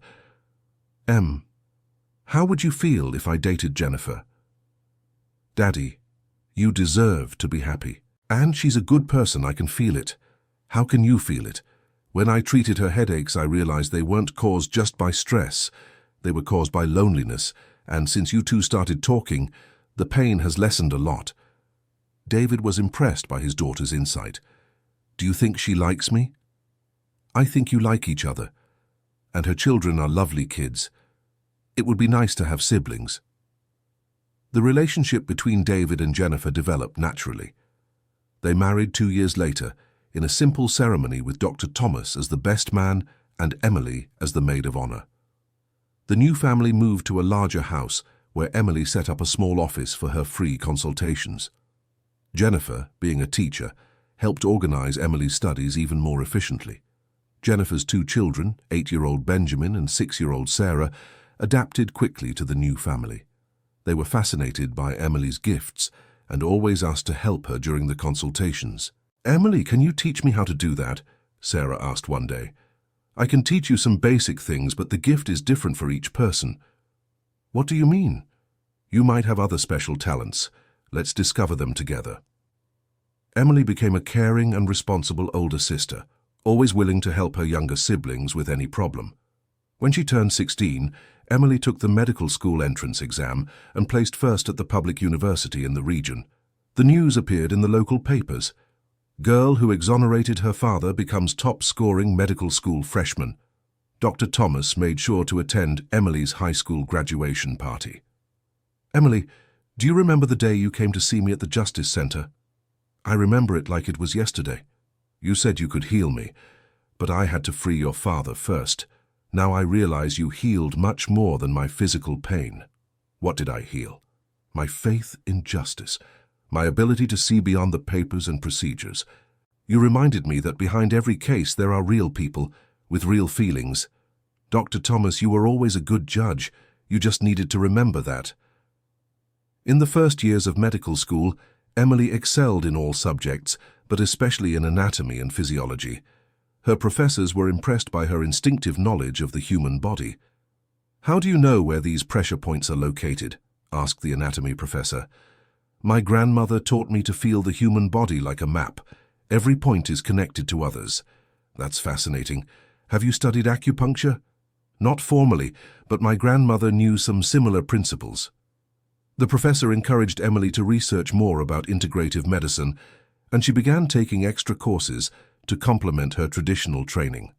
A: How would you feel if I dated Jennifer?" "Daddy, you deserve to be happy. And she's a good person, I can feel it. How can you feel it? When I treated her headaches, I realized they weren't caused just by stress. They were caused by loneliness, and since you two started talking, the pain has lessened a lot." David was impressed by his daughter's insight. "Do you think she likes me?" "I think you like each other, and her children are lovely kids. It would be nice to have siblings." The relationship between David and Jennifer developed naturally. They married 2 years later, in a simple ceremony with Dr. Thomas as the best man and Emily as the maid of honor. The new family moved to a larger house where Emily set up a small office for her free consultations. Jennifer, being a teacher, helped organize Emily's studies even more efficiently. Jennifer's two children, 8-year-old Benjamin and 6-year-old Sarah, adapted quickly to the new family. They were fascinated by Emily's gifts and always asked to help her during the consultations. "Emily, can you teach me how to do that?" Sarah asked one day. "I can teach you some basic things, but the gift is different for each person." "What do you mean?" "You might have other special talents. Let's discover them together." Emily became a caring and responsible older sister, always willing to help her younger siblings with any problem. When she turned 16, Emily took the medical school entrance exam and placed first at the public university in the region. The news appeared in the local papers. Girl who exonerated her father becomes top-scoring medical school freshman. Dr. Thomas made sure to attend Emily's high school graduation party. "Emily, do you remember the day you came to see me at the Justice Center?" "I remember it like it was yesterday. You said you could heal me, but I had to free your father first. Now I realize you healed much more than my physical pain." "What did I heal?" "My faith in justice, my ability to see beyond the papers and procedures. You reminded me that behind every case there are real people with real feelings. Dr. Thomas, you were always a good judge. You just needed to remember that." In the first years of medical school, Emily excelled in all subjects, but especially in anatomy and physiology. Her professors were impressed by her instinctive knowledge of the human body. "How do you know where these pressure points are located?" asked the anatomy professor. "My grandmother taught me to feel the human body like a map. Every point is connected to others." "That's fascinating. Have you studied acupuncture?" "Not formally, but my grandmother knew some similar principles." The professor encouraged Emily to research more about integrative medicine, and she began taking extra courses to complement her traditional training.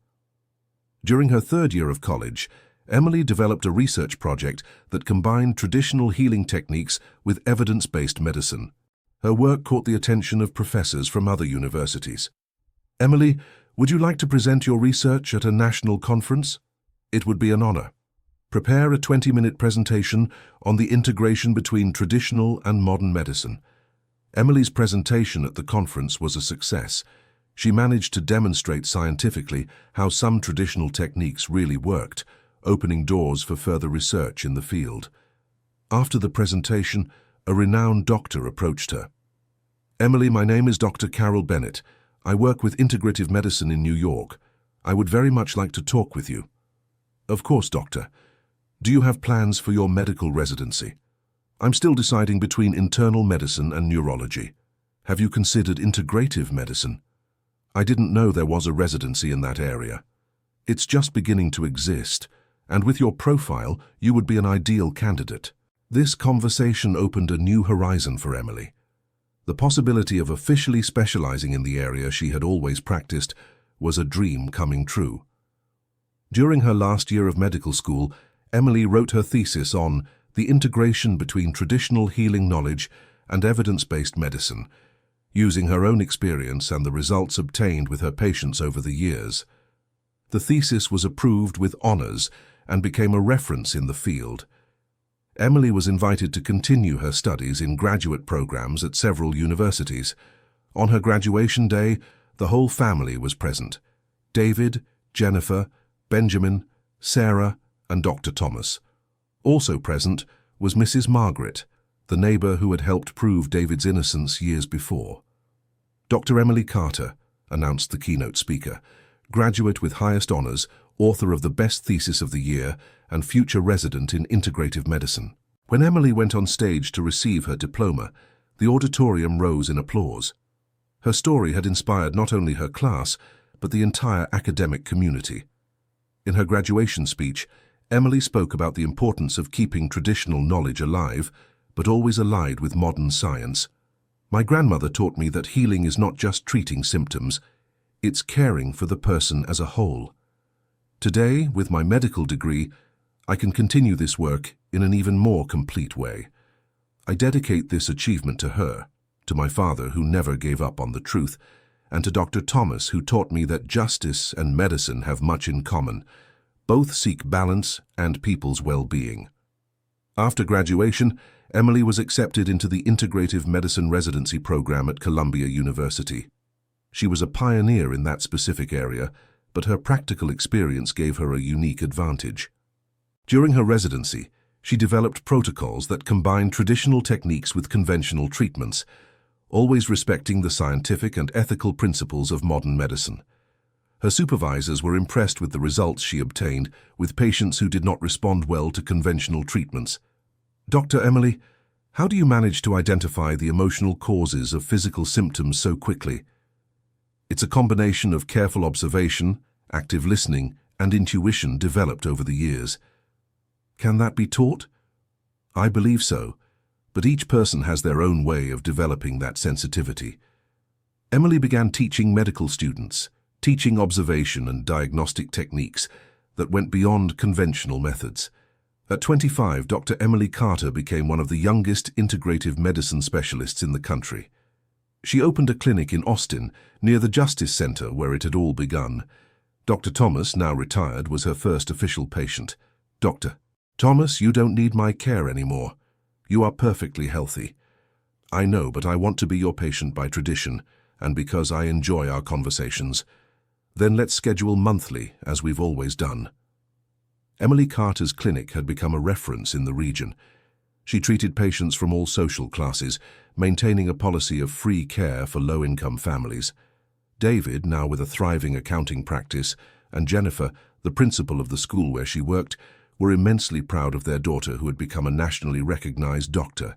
A: During her third year of college, Emily developed a research project that combined traditional healing techniques with evidence-based medicine. Her work caught the attention of professors from other universities. "Emily, would you like to present your research at a national conference?" "It would be an honor." "Prepare a 20-minute presentation on the integration between traditional and modern medicine." Emily's presentation at the conference was a success. She managed to demonstrate scientifically how some traditional techniques really worked, opening doors for further research in the field. After the presentation, a renowned doctor approached her. "Emily, my name is Dr. Carol Bennett. I work with integrative medicine in New York. I would very much like to talk with you." "Of course, doctor. Do you have plans for your medical residency?" "I'm still deciding between internal medicine and neurology. Have you considered integrative medicine?" "I didn't know there was a residency in that area. It's just beginning to exist, and with your profile, you would be an ideal candidate." This conversation opened a new horizon for Emily. The possibility of officially specializing in the area she had always practiced was a dream coming true. During her last year of medical school, Emily wrote her thesis on the integration between traditional healing knowledge and evidence-based medicine, using her own experience and the results obtained with her patients over the years. The thesis was approved with honors and became a reference in the field. Emily was invited to continue her studies in graduate programs at several universities. On her graduation day, the whole family was present: David, Jennifer, Benjamin, Sarah, and Dr. Thomas. Also present was Mrs. Margaret, the neighbor who had helped prove David's innocence years before. Dr. Emily Carter, announced the keynote speaker, graduate with highest honors, author of the best thesis of the year, and future resident in integrative medicine. When Emily went on stage to receive her diploma, the auditorium rose in applause. Her story had inspired not only her class, but the entire academic community. In her graduation speech, Emily spoke about the importance of keeping traditional knowledge alive, but always allied with modern science. "My grandmother taught me that healing is not just treating symptoms, it's caring for the person as a whole. Today, with my medical degree, I can continue this work in an even more complete way. I dedicate this achievement to her, to my father who never gave up on the truth, and to Dr. Thomas, who taught me that justice and medicine have much in common. Both seek balance and people's well-being. After graduation, Emily was accepted into the Integrative Medicine Residency program at Columbia University. She was a pioneer in that specific area, but her practical experience gave her a unique advantage. During her residency, she developed protocols that combined traditional techniques with conventional treatments, always respecting the scientific and ethical principles of modern medicine. Her supervisors were impressed with the results she obtained with patients who did not respond well to conventional treatments. Dr. Emily, how do you manage to identify the emotional causes of physical symptoms so quickly? It's a combination of careful observation, active listening, and intuition developed over the years. Can that be taught? I believe so, but each person has their own way of developing that sensitivity. Emily began teaching medical students, teaching observation and diagnostic techniques that went beyond conventional methods. At 25, Dr. Emily Carter became one of the youngest integrative medicine specialists in the country. She opened a clinic in Austin, near the Justice Center where it had all begun. Dr. Thomas, now retired, was her first official patient. Dr. Thomas, you don't need my care anymore. You are perfectly healthy. I know, but I want to be your patient by tradition, and because I enjoy our conversations. Then let's schedule monthly, as we've always done. Emily Carter's clinic had become a reference in the region. She treated patients from all social classes, maintaining a policy of free care for low-income families. David, now with a thriving accounting practice, and Jennifer, the principal of the school where she worked, were immensely proud of their daughter who had become a nationally recognized doctor.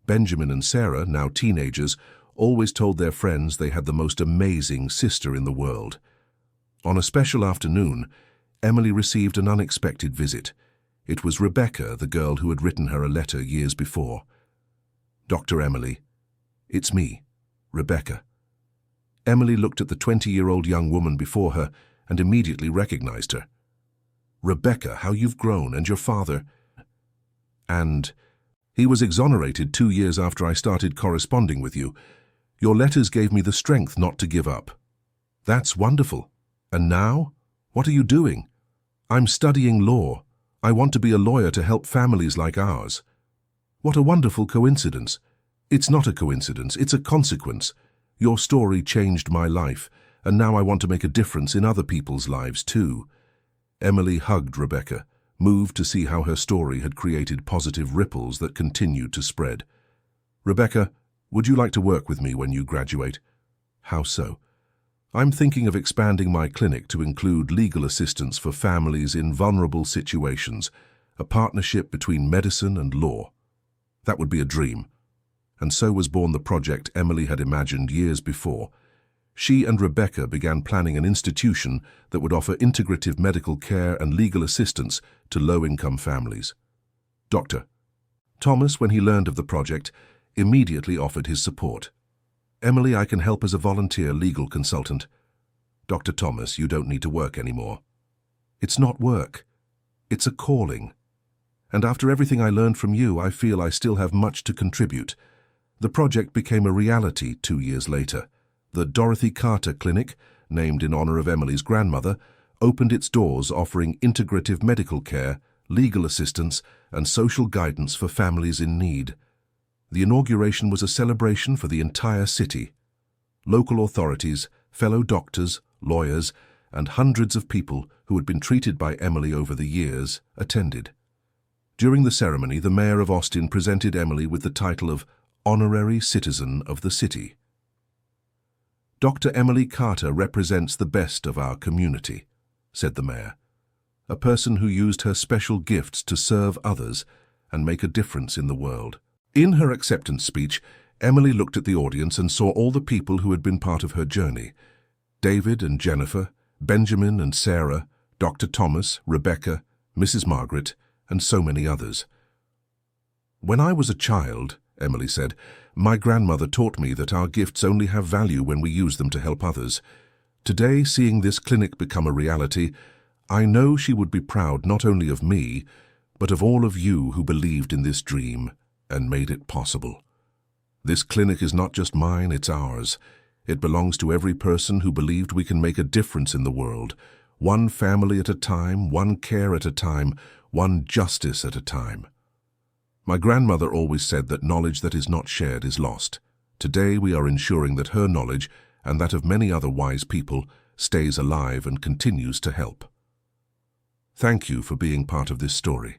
A: Benjamin and Sarah, now teenagers, always told their friends they had the most amazing sister in the world. On a special afternoon, Emily received an unexpected visit. It was Rebecca, the girl who had written her a letter years before. Dr. Emily, it's me, Rebecca. Emily looked at the 20-year-old young woman before her and immediately recognized her. Rebecca, how you've grown, and your father. And he was exonerated 2 years after I started corresponding with you. Your letters gave me the strength not to give up. That's wonderful. And now? What are you doing? I'm studying law. I want to be a lawyer to help families like ours. What a wonderful coincidence. It's not a coincidence, it's a consequence. Your story changed my life, and now I want to make a difference in other people's lives too. Emily hugged Rebecca, moved to see how her story had created positive ripples that continued to spread. Rebecca, would you like to work with me when you graduate? How so? I'm thinking of expanding my clinic to include legal assistance for families in vulnerable situations, a partnership between medicine and law. That would be a dream. And so was born the project Emily had imagined years before. She and Rebecca began planning an institution that would offer integrative medical care and legal assistance to low-income families. Dr. Thomas, when he learned of the project, immediately offered his support. Emily, I can help as a volunteer legal consultant. Dr. Thomas, you don't need to work anymore. It's not work. It's a calling. And after everything I learned from you, I feel I still have much to contribute. The project became a reality 2 years later. The Dorothy Carter Clinic, named in honor of Emily's grandmother, opened its doors offering integrative medical care, legal assistance, and social guidance for families in need. The inauguration was a celebration for the entire city. Local authorities, fellow doctors, lawyers, and hundreds of people who had been treated by Emily over the years attended. During the ceremony, the mayor of Austin presented Emily with the title of Honorary Citizen of the City. Dr. Emily Carter represents the best of our community, said the mayor, a person who used her special gifts to serve others and make a difference in the world. In her acceptance speech, Emily looked at the audience and saw all the people who had been part of her journey. David and Jennifer, Benjamin and Sarah, Dr. Thomas, Rebecca, Mrs. Margaret, and so many others. When I was a child, Emily said, my grandmother taught me that our gifts only have value when we use them to help others. Today, seeing this clinic become a reality, I know she would be proud not only of me, but of all of you who believed in this dream and made it possible. This clinic is not just mine, it's ours. It belongs to every person who believed we can make a difference in the world, one family at a time, one care at a time, one justice at a time. My grandmother always said that knowledge that is not shared is lost. Today we are ensuring that her knowledge, and that of many other wise people, stays alive and continues to help. Thank you for being part of this story.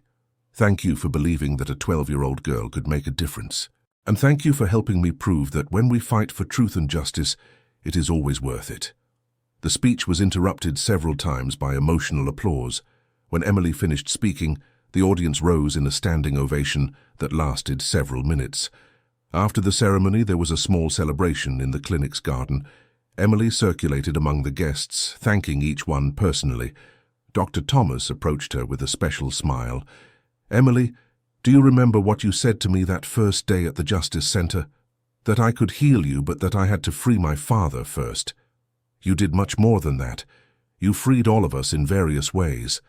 A: Thank you for believing that a 12-year-old girl could make a difference. And thank you for helping me prove that when we fight for truth and justice, it is always worth it. The speech was interrupted several times by emotional applause. When Emily finished speaking, the audience rose in a standing ovation that lasted several minutes. After the ceremony, there was a small celebration in the clinic's garden. Emily circulated among the guests, thanking each one personally. Dr. Thomas approached her with a special smile. "Emily, do you remember what you said to me that first day at the Justice Center? That I could heal you, but that I had to free my father first. You did much more than that. You freed all of us in various ways."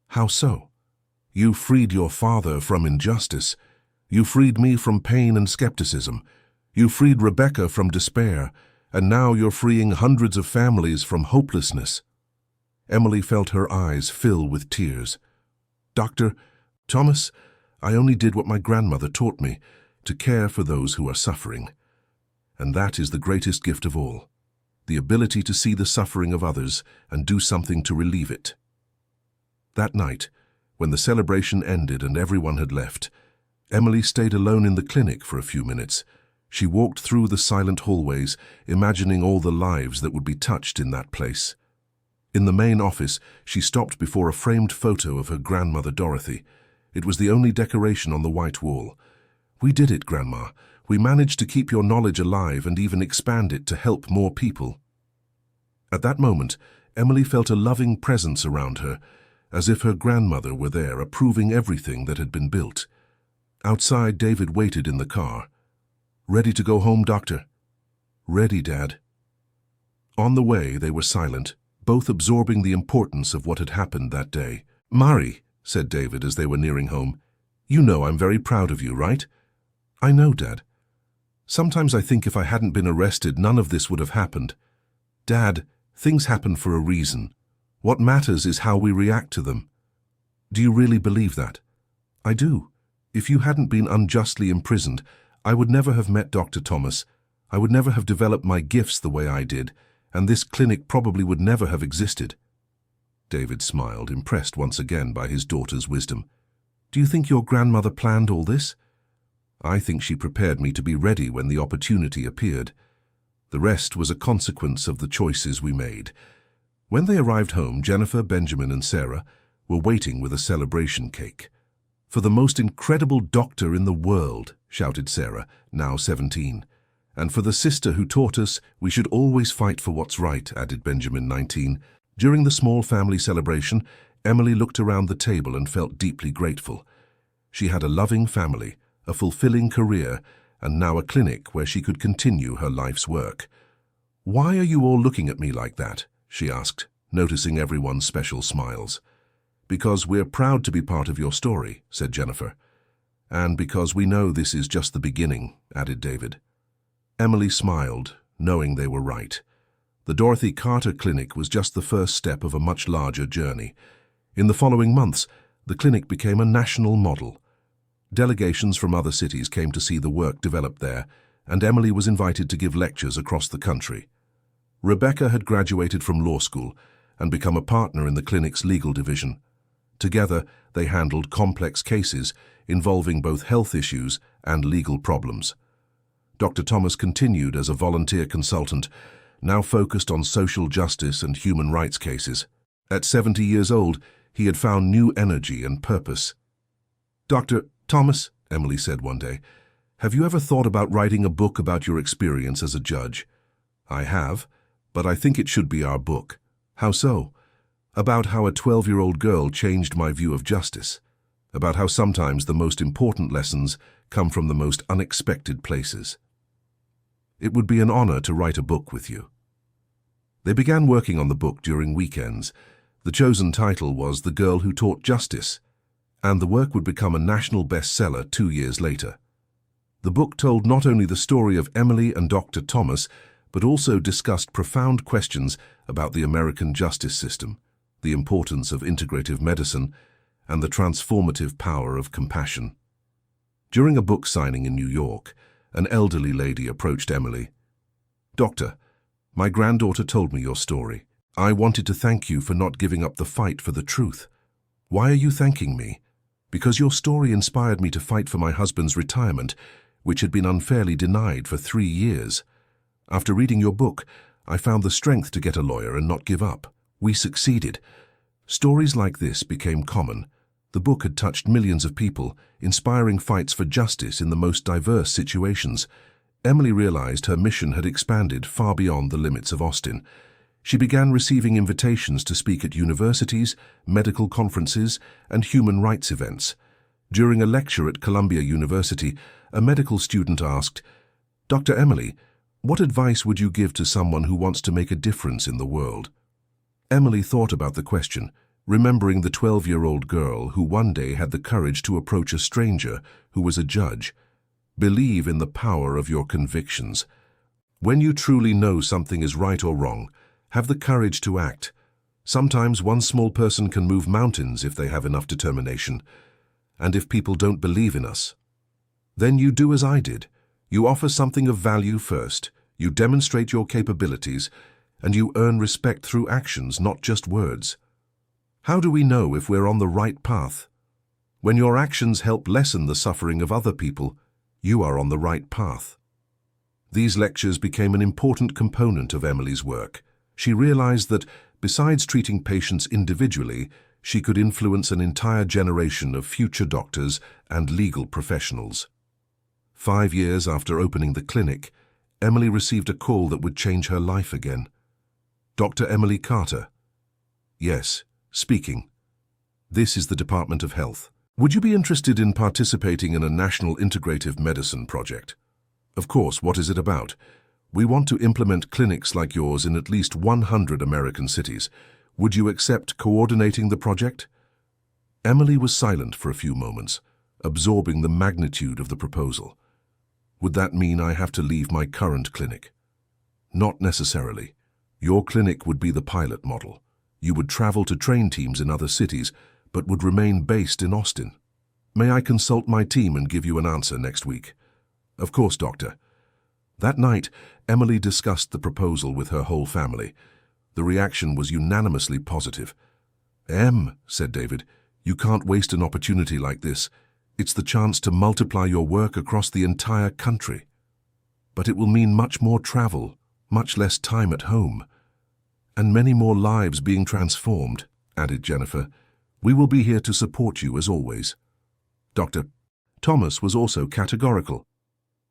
A: "How so?" "You freed your father from injustice. You freed me from pain and skepticism. You freed Rebecca from despair, and now you're freeing hundreds of families from hopelessness." Emily felt her eyes fill with tears. "Dr. Thomas, I only did what my grandmother taught me, to care for those who are suffering. And that is the greatest gift of all, the ability to see the suffering of others and do something to relieve it." That night, when the celebration ended and everyone had left, Emily stayed alone in the clinic for a few minutes. She walked through the silent hallways, imagining all the lives that would be touched in that place. In the main office, she stopped before a framed photo of her grandmother Dorothy. It was the only decoration on the white wall. "We did it, Grandma. We managed to keep your knowledge alive and even expand it to help more people." At that moment, Emily felt a loving presence around her, as if her grandmother were there approving everything that had been built. Outside, David waited in the car. "Ready to go home, Doctor?" "Ready, Dad." On the way, they were silent, both absorbing the importance of what had happened that day. "Mari," said David as they were nearing home, "you know I'm very proud of you, right?" "I know, Dad. Sometimes I think if I hadn't been arrested, none of this would have happened. Dad, things happen for a reason. What matters is how we react to them." "Do you really believe that?" "I do. If you hadn't been unjustly imprisoned, I would never have met Dr. Thomas. I would never have developed my gifts the way I did, and this clinic probably would never have existed." David smiled, impressed once again by his daughter's wisdom. "Do you think your grandmother planned all this?" "I think she prepared me to be ready when the opportunity appeared. The rest was a consequence of the choices we made." When they arrived home, Jennifer, Benjamin, and Sarah were waiting with a celebration cake. "For the most incredible doctor in the world," shouted Sarah, now 17. "And for the sister who taught us we should always fight for what's right," added Benjamin, 19. During the small family celebration, Emily looked around the table and felt deeply grateful. She had a loving family, a fulfilling career, and now a clinic where she could continue her life's work. "Why are you all looking at me like that?" she asked, noticing everyone's special smiles. "Because we're proud to be part of your story," said Jennifer. "And because we know this is just the beginning," added David. Emily smiled, knowing they were right. The Dorothy Carter Clinic was just the first step of a much larger journey. In the following months, the clinic became a national model. Delegations from other cities came to see the work developed there, and Emily was invited to give lectures across the country. Rebecca had graduated from law school and become a partner in the clinic's legal division. Together, they handled complex cases involving both health issues and legal problems. Dr. Thomas continued as a volunteer consultant, now focused on social justice and human rights cases. At 70 years old, he had found new energy and purpose. "Dr. Thomas," Emily said one day, "have you ever thought about writing a book about your experience as a judge?" "I have, but I think it should be our book." "How so?" "About how a 12-year-old girl changed my view of justice. About how sometimes the most important lessons come from the most unexpected places." "It would be an honor to write a book with you." They began working on the book during weekends. The chosen title was The Girl Who Taught Justice, and the work would become a national bestseller 2 years later. The book told not only the story of Emily and Dr. Thomas, but also discussed profound questions about the American justice system, the importance of integrative medicine, and the transformative power of compassion. During a book signing in New York, an elderly lady approached Emily. "Doctor, my granddaughter told me your story. I wanted to thank you for not giving up the fight for the truth." "Why are you thanking me?" "Because your story inspired me to fight for my husband's retirement, which had been unfairly denied for 3 years. After reading your book, I found the strength to get a lawyer and not give up. We succeeded." Stories like this became common. The book had touched millions of people, inspiring fights for justice in the most diverse situations. Emily realized her mission had expanded far beyond the limits of Austin. She began receiving invitations to speak at universities, medical conferences, and human rights events. During a lecture at Columbia University, a medical student asked, "Dr. Emily, what advice would you give to someone who wants to make a difference in the world?" Emily thought about the question, remembering the 12-year-old girl who one day had the courage to approach a stranger who was a judge. Believe in the power of your convictions. When you truly know something is right or wrong, have the courage to act. Sometimes one small person can move mountains if they have enough determination. And if people don't believe in us, then you do as I did. You offer something of value first, you demonstrate your capabilities, and you earn respect through actions, not just words. How do we know if we're on the right path? When your actions help lessen the suffering of other people, you are on the right path. These lectures became an important component of Emily's work. She realized that, besides treating patients individually, she could influence an entire generation of future doctors and legal professionals. 5 years after opening the clinic, Emily received a call that would change her life again. "Dr. Emily Carter." "Yes, speaking. This is the Department of Health. Would you be interested in participating in a national integrative medicine project?" "Of course, what is it about?" "We want to implement clinics like yours in at least 100 American cities. Would you accept coordinating the project?" Emily was silent for a few moments, absorbing the magnitude of the proposal. "Would that mean I have to leave my current clinic?" "Not necessarily. Your clinic would be the pilot model. You would travel to train teams in other cities, but would remain based in Austin. May I consult my team and give you an answer next week?" "Of course, doctor." That night, Emily discussed the proposal with her whole family. The reaction was unanimously positive. Said David, "you can't waste an opportunity like this. It's the chance to multiply your work across the entire country." "But it will mean much more travel, much less time at home, and many more lives being transformed," added Jennifer. "We will be here to support you as always." Dr. Thomas was also categorical.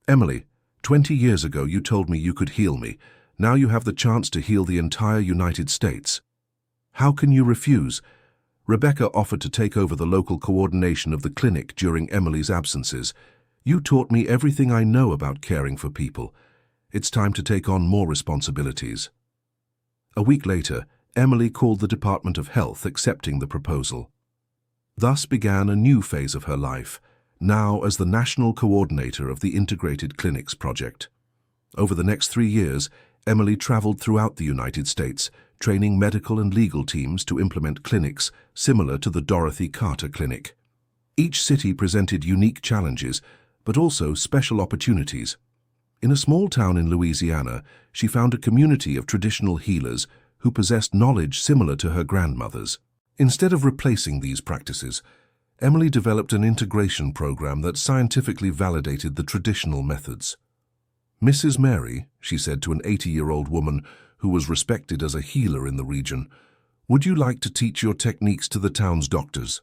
A: "Emily, 20 years ago you told me you could heal me. Now you have the chance to heal the entire United States. How can you refuse?" Rebecca offered to take over the local coordination of the clinic during Emily's absences. "You taught me everything I know about caring for people. It's time to take on more responsibilities." A week later, Emily called the Department of Health, accepting the proposal. Thus began a new phase of her life, now as the national coordinator of the Integrated Clinics Project. Over the next 3 years, Emily traveled throughout the United States, training medical and legal teams to implement clinics similar to the Dorothy Carter Clinic. Each city presented unique challenges, but also special opportunities. In a small town in Louisiana, she found a community of traditional healers who possessed knowledge similar to her grandmother's. Instead of replacing these practices, Emily developed an integration program that scientifically validated the traditional methods. "Mrs. Mary," she said to an 80-year-old woman who was respected as a healer in the region, "would you like to teach your techniques to the town's doctors?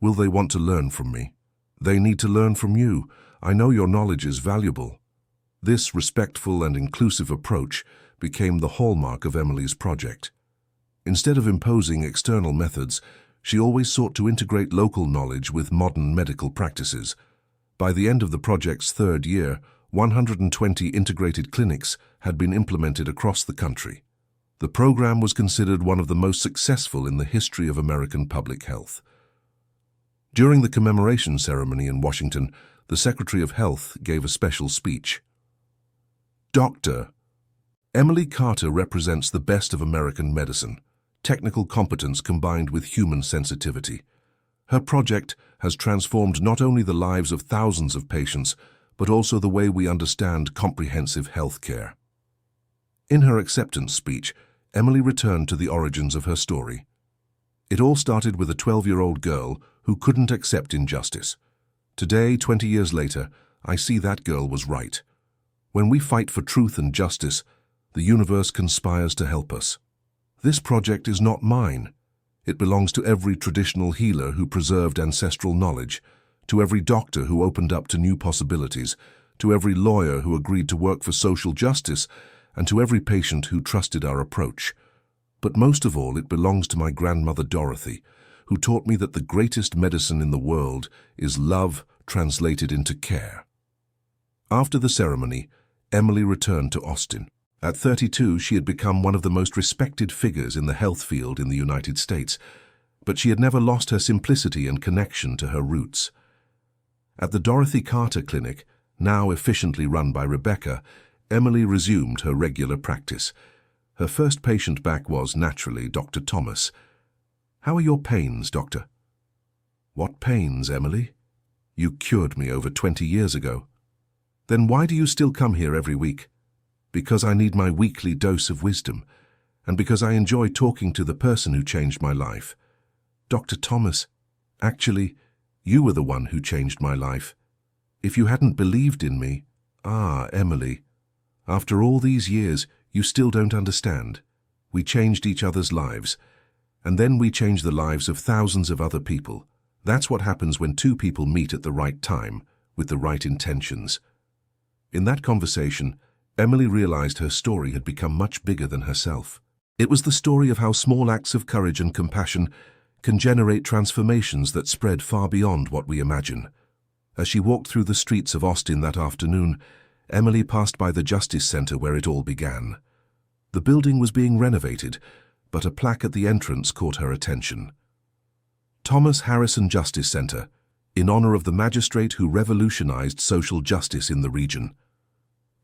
A: Will they want to learn from me? They need to learn from you. I know your knowledge is valuable." This respectful and inclusive approach became the hallmark of Emily's project. Instead of imposing external methods, she always sought to integrate local knowledge with modern medical practices. By the end of the project's 3rd year, 120 integrated clinics had been implemented across the country. The program was considered one of the most successful in the history of American public health. During the commemoration ceremony in Washington, the Secretary of Health gave a special speech. "Doctor, Emily Carter represents the best of American medicine, technical competence combined with human sensitivity. Her project has transformed not only the lives of thousands of patients, but also the way we understand comprehensive health care. In her acceptance speech, Emily returned to the origins of her story. It all started with a 12-year-old girl who couldn't accept injustice. Today, 20 years later, I see that girl was right. When we fight for truth and justice, the universe conspires to help us. This project is not mine. It belongs to every traditional healer who preserved ancestral knowledge, to every doctor who opened up to new possibilities, to every lawyer who agreed to work for social justice, and to every patient who trusted our approach. But most of all, it belongs to my grandmother Dorothy, who taught me that the greatest medicine in the world is love translated into care. After the ceremony, Emily returned to Austin. At 32, she had become one of the most respected figures in the health field in the United States, but she had never lost her simplicity and connection to her roots. At the Dorothy Carter Clinic, now efficiently run by Rebecca, Emily resumed her regular practice. Her first patient back was, naturally, Dr. Thomas. "How are your pains, doctor?" "What pains, Emily? You cured me over 20 years ago." "Then why do you still come here every week?" "Because I need my weekly dose of wisdom, and because I enjoy talking to the person who changed my life." "Dr. Thomas, actually, you were the one who changed my life. If you hadn't believed in me..." "Ah, Emily, after all these years, you still don't understand. We changed each other's lives, and then we changed the lives of thousands of other people. That's what happens when two people meet at the right time, with the right intentions." In that conversation, Emily realized her story had become much bigger than herself. It was the story of how small acts of courage and compassion can generate transformations that spread far beyond what we imagine. As she walked through the streets of Austin that afternoon, Emily passed by the Justice Center where it all began. The building was being renovated, but a plaque at the entrance caught her attention. Thomas Harrison Justice Center, in honor of the magistrate who revolutionized social justice in the region.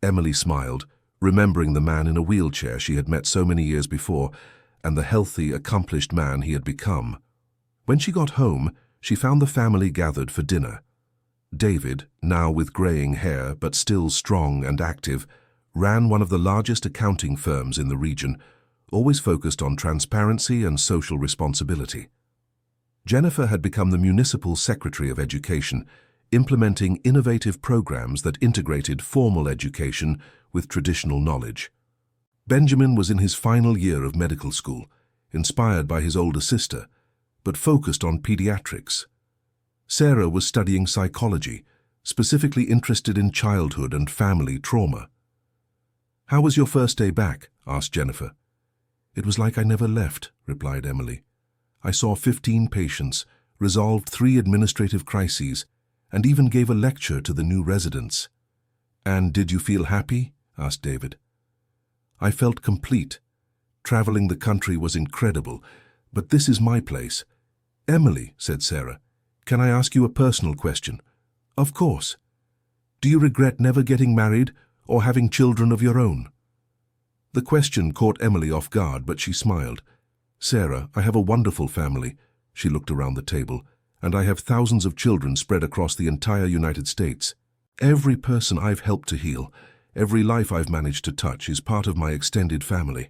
A: Emily smiled, remembering the man in a wheelchair she had met so many years before, and the healthy, accomplished man he had become. When she got home, she found the family gathered for dinner. David, now with graying hair but still strong and active, ran one of the largest accounting firms in the region, always focused on transparency and social responsibility. Jennifer had become the Municipal Secretary of Education, implementing innovative programs that integrated formal education with traditional knowledge. Benjamin was in his final year of medical school, inspired by his older sister, but focused on pediatrics. Sarah was studying psychology, specifically interested in childhood and family trauma. "How was your first day back?" asked Jennifer. "It was like I never left," replied Emily. "I saw 15 patients, resolved 3 administrative crises, and even gave a lecture to the new residents." "And did you feel happy?" asked David. "I felt complete. Traveling the country was incredible, but this is my place." "Emily," said Sarah, "can I ask you a personal question?" "Of course." "Do you regret never getting married or having children of your own?" The question caught Emily off guard, but she smiled. "Sarah, I have a wonderful family." She looked around the table. "And I have thousands of children spread across the entire United States. Every person I've helped to heal, every life I've managed to touch is part of my extended family.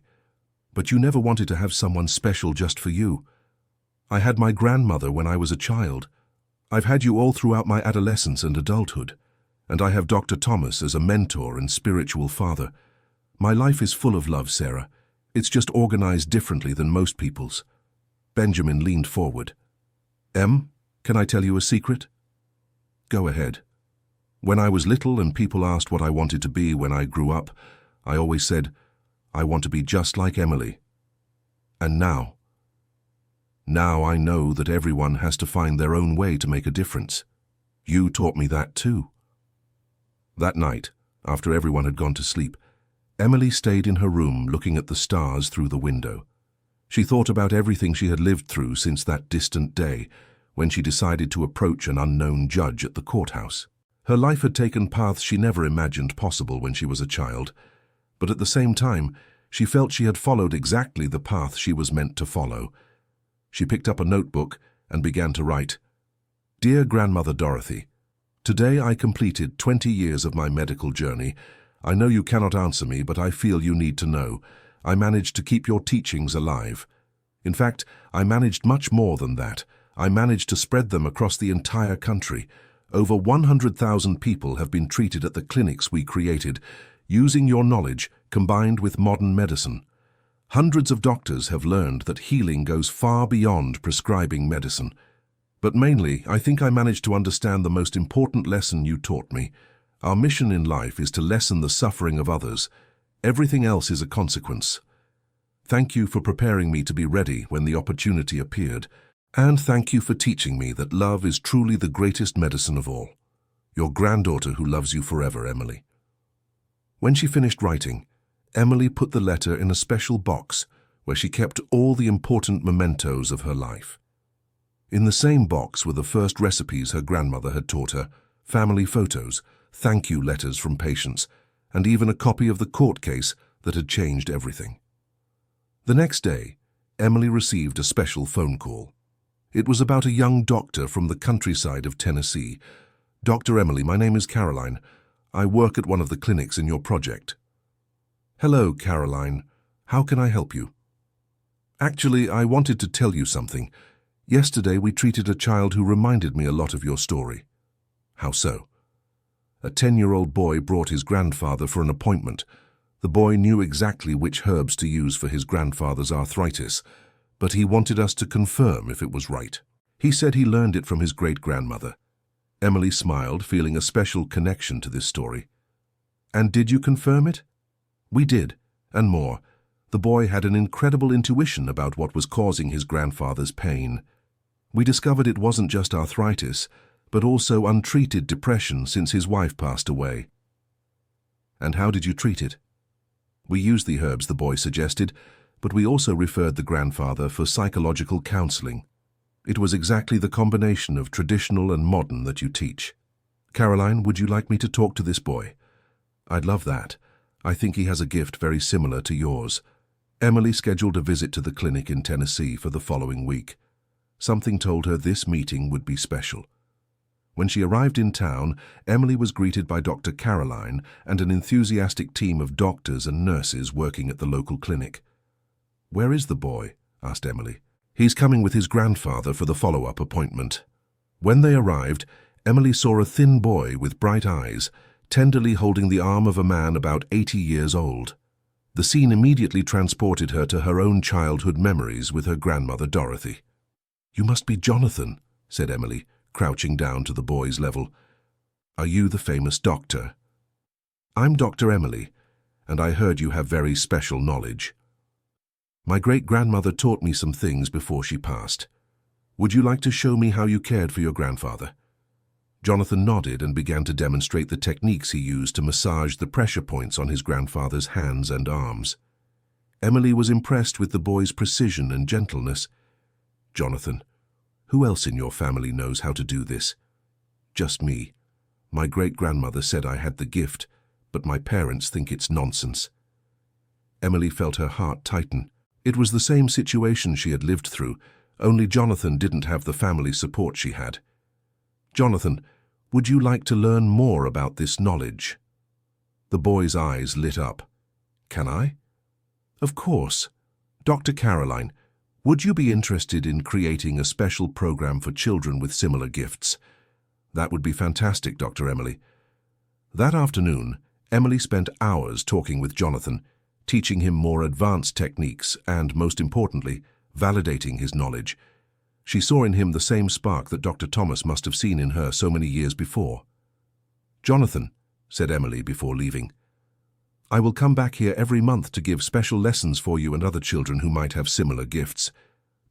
A: But you never wanted to have someone special just for you. I had my grandmother when I was a child. I've had you all throughout my adolescence and adulthood. And I have Dr. Thomas as a mentor and spiritual father. My life is full of love, Sarah. It's just organized differently than most people's." Benjamin leaned forward. "Em, can I tell you a secret?" "Go ahead." "When I was little and people asked what I wanted to be when I grew up, I always said, I want to be just like Emily. And now I know that everyone has to find their own way to make a difference. You taught me that too." That night, after everyone had gone to sleep, Emily stayed in her room looking at the stars through the window. She thought about everything she had lived through since that distant day, when she decided to approach an unknown judge at the courthouse. Her life had taken paths she never imagined possible when she was a child, But at the same time, she felt she had followed exactly the path she was meant to follow. She picked up a notebook and began to write. Dear Grandmother Dorothy, today I completed 20 years of my medical journey. I know you cannot answer me, but I feel you need to know. I managed to keep your teachings alive. In fact, I managed much more than that. I managed to spread them across the entire country. Over 100,000 people have been treated at the clinics we created, using your knowledge combined with modern medicine. Hundreds of doctors have learned that healing goes far beyond prescribing medicine. But mainly, I think I managed to understand the most important lesson you taught me. Our mission in life is to lessen the suffering of others. Everything else is a consequence. Thank you for preparing me to be ready when the opportunity appeared, and thank you for teaching me that love is truly the greatest medicine of all. Your granddaughter who loves you forever, Emily. When she finished writing, Emily put the letter in a special box where she kept all the important mementos of her life. In the same box were the first recipes her grandmother had taught her, family photos, thank you letters from patients, and even a copy of the court case that had changed everything. The next day, Emily received a special phone call. It was about a young doctor from the countryside of Tennessee. Dr. Emily, my name is Caroline. I work at one of the clinics in your project. Hello, Caroline. How can I help you? Actually, I wanted to tell you something. Yesterday we treated a child who reminded me a lot of your story. How so? A 10-year-old boy brought his grandfather for an appointment. The boy knew exactly which herbs to use for his grandfather's arthritis, but he wanted us to confirm if it was right. He said he learned it from his great-grandmother. Emily smiled, feeling a special connection to this story. And did you confirm it? We did, and more. The boy had an incredible intuition about what was causing his grandfather's pain. We discovered it wasn't just arthritis, but also untreated depression since his wife passed away. And how did you treat it? We used the herbs the boy suggested, but we also referred the grandfather for psychological counseling. It was exactly the combination of traditional and modern that you teach. Caroline, would you like me to talk to this boy? I'd love that. I think he has a gift very similar to yours. Emily scheduled a visit to the clinic in Tennessee for the following week. Something told her this meeting would be special. When she arrived in town, Emily was greeted by Dr. Caroline and an enthusiastic team of doctors and nurses working at the local clinic. Where is the boy? Asked Emily. He's coming with his grandfather for the follow-up appointment. When they arrived, Emily saw a thin boy with bright eyes, tenderly holding the arm of a man about 80 years old. The scene immediately transported her to her own childhood memories with her grandmother Dorothy. You must be Jonathan, said Emily, crouching down to the boy's level. Are you the famous doctor? I'm Dr. Emily, and I heard you have very special knowledge. My great-grandmother taught me some things before she passed. Would you like to show me how you cared for your grandfather? Jonathan nodded and began to demonstrate the techniques he used to massage the pressure points on his grandfather's hands and arms. Emily was impressed with the boy's precision and gentleness. Jonathan, who else in your family knows how to do this? Just me. My great-grandmother said I had the gift, but my parents think it's nonsense. Emily felt her heart tighten. It was the same situation she had lived through, only Jonathan didn't have the family support she had. Jonathan, would you like to learn more about this knowledge? The boy's eyes lit up. Can I? Of course. Dr. Caroline, would you be interested in creating a special program for children with similar gifts? That would be fantastic, Dr. Emily. That afternoon, Emily spent hours talking with Jonathan, teaching him more advanced techniques and, most importantly, validating his knowledge. She saw in him the same spark that Dr. Thomas must have seen in her so many years before. Jonathan, said Emily before leaving, I will come back here every month to give special lessons for you and other children who might have similar gifts.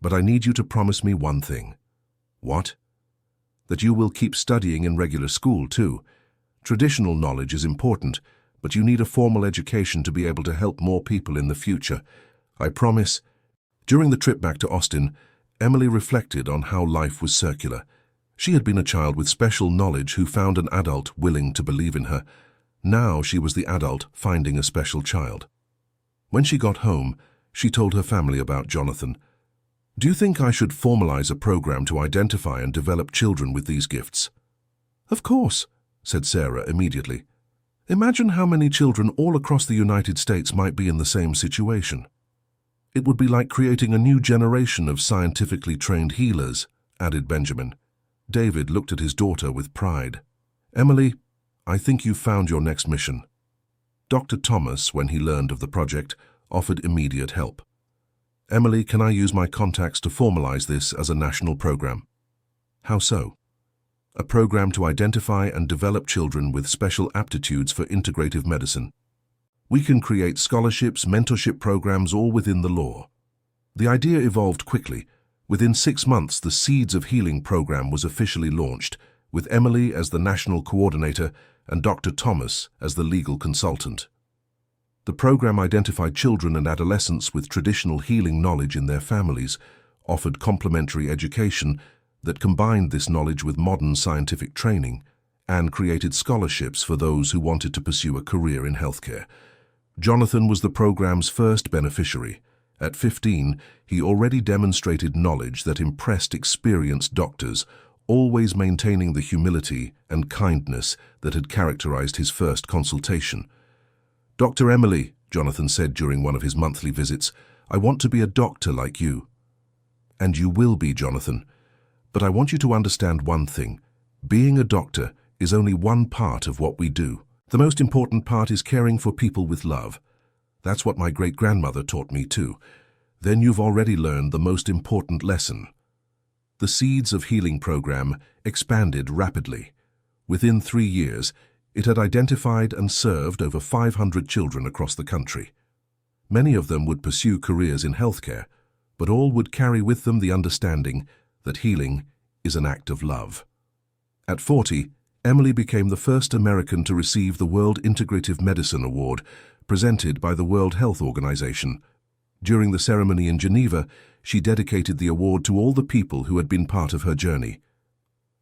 A: But I need you to promise me one thing. What? That you will keep studying in regular school, too. Traditional knowledge is important, but you need a formal education to be able to help more people in the future. I promise. During the trip back to Austin, Emily reflected on how life was circular. She had been a child with special knowledge who found an adult willing to believe in her. Now she was the adult finding a special child. When she got home, she told her family about Jonathan. "Do you think I should formalize a program to identify and develop children with these gifts?" "Of course," said Sarah immediately. "Imagine how many children all across the United States might be in the same situation." "It would be like creating a new generation of scientifically trained healers," added Benjamin. David looked at his daughter with pride. "Emily, I think you've found your next mission." Dr. Thomas, when he learned of the project, offered immediate help. "Emily, can I use my contacts to formalize this as a national program?" "How so?" "A program to identify and develop children with special aptitudes for integrative medicine. We can create scholarships, mentorship programs, all within the law." The idea evolved quickly. Within 6 months, the Seeds of Healing program was officially launched, with Emily as the national coordinator and Dr. Thomas as the legal consultant. The program identified children and adolescents with traditional healing knowledge in their families, offered complementary education that combined this knowledge with modern scientific training, and created scholarships for those who wanted to pursue a career in healthcare. Jonathan was the program's first beneficiary. At 15, he already demonstrated knowledge that impressed experienced doctors, always maintaining the humility and kindness that had characterized his first consultation. "Dr. Emily," Jonathan said during one of his monthly visits, "I want to be a doctor like you." "And you will be, Jonathan. But I want you to understand one thing. Being a doctor is only one part of what we do. The most important part is caring for people with love. That's what my great-grandmother taught me too. Then you've already learned the most important lesson." The Seeds of Healing program expanded rapidly. Within 3 years, it had identified and served over 500 children across the country. Many of them would pursue careers in healthcare, but all would carry with them the understanding that healing is an act of love. At 40, Emily became the first American to receive the World Integrative Medicine Award, presented by the World Health Organization. During the ceremony in Geneva, she dedicated the award to all the people who had been part of her journey.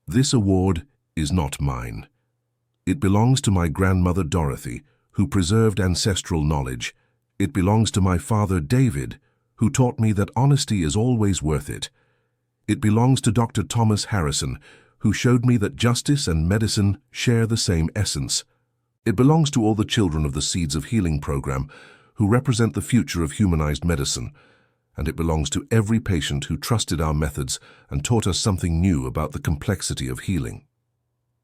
A: "This award is not mine. It belongs to my grandmother Dorothy, who preserved ancestral knowledge. It belongs to my father David, who taught me that honesty is always worth it. It belongs to Dr. Thomas Harrison, who showed me that justice and medicine share the same essence. It belongs to all the children of the Seeds of Healing program, who represent the future of humanized medicine. And it belongs to every patient who trusted our methods and taught us something new about the complexity of healing."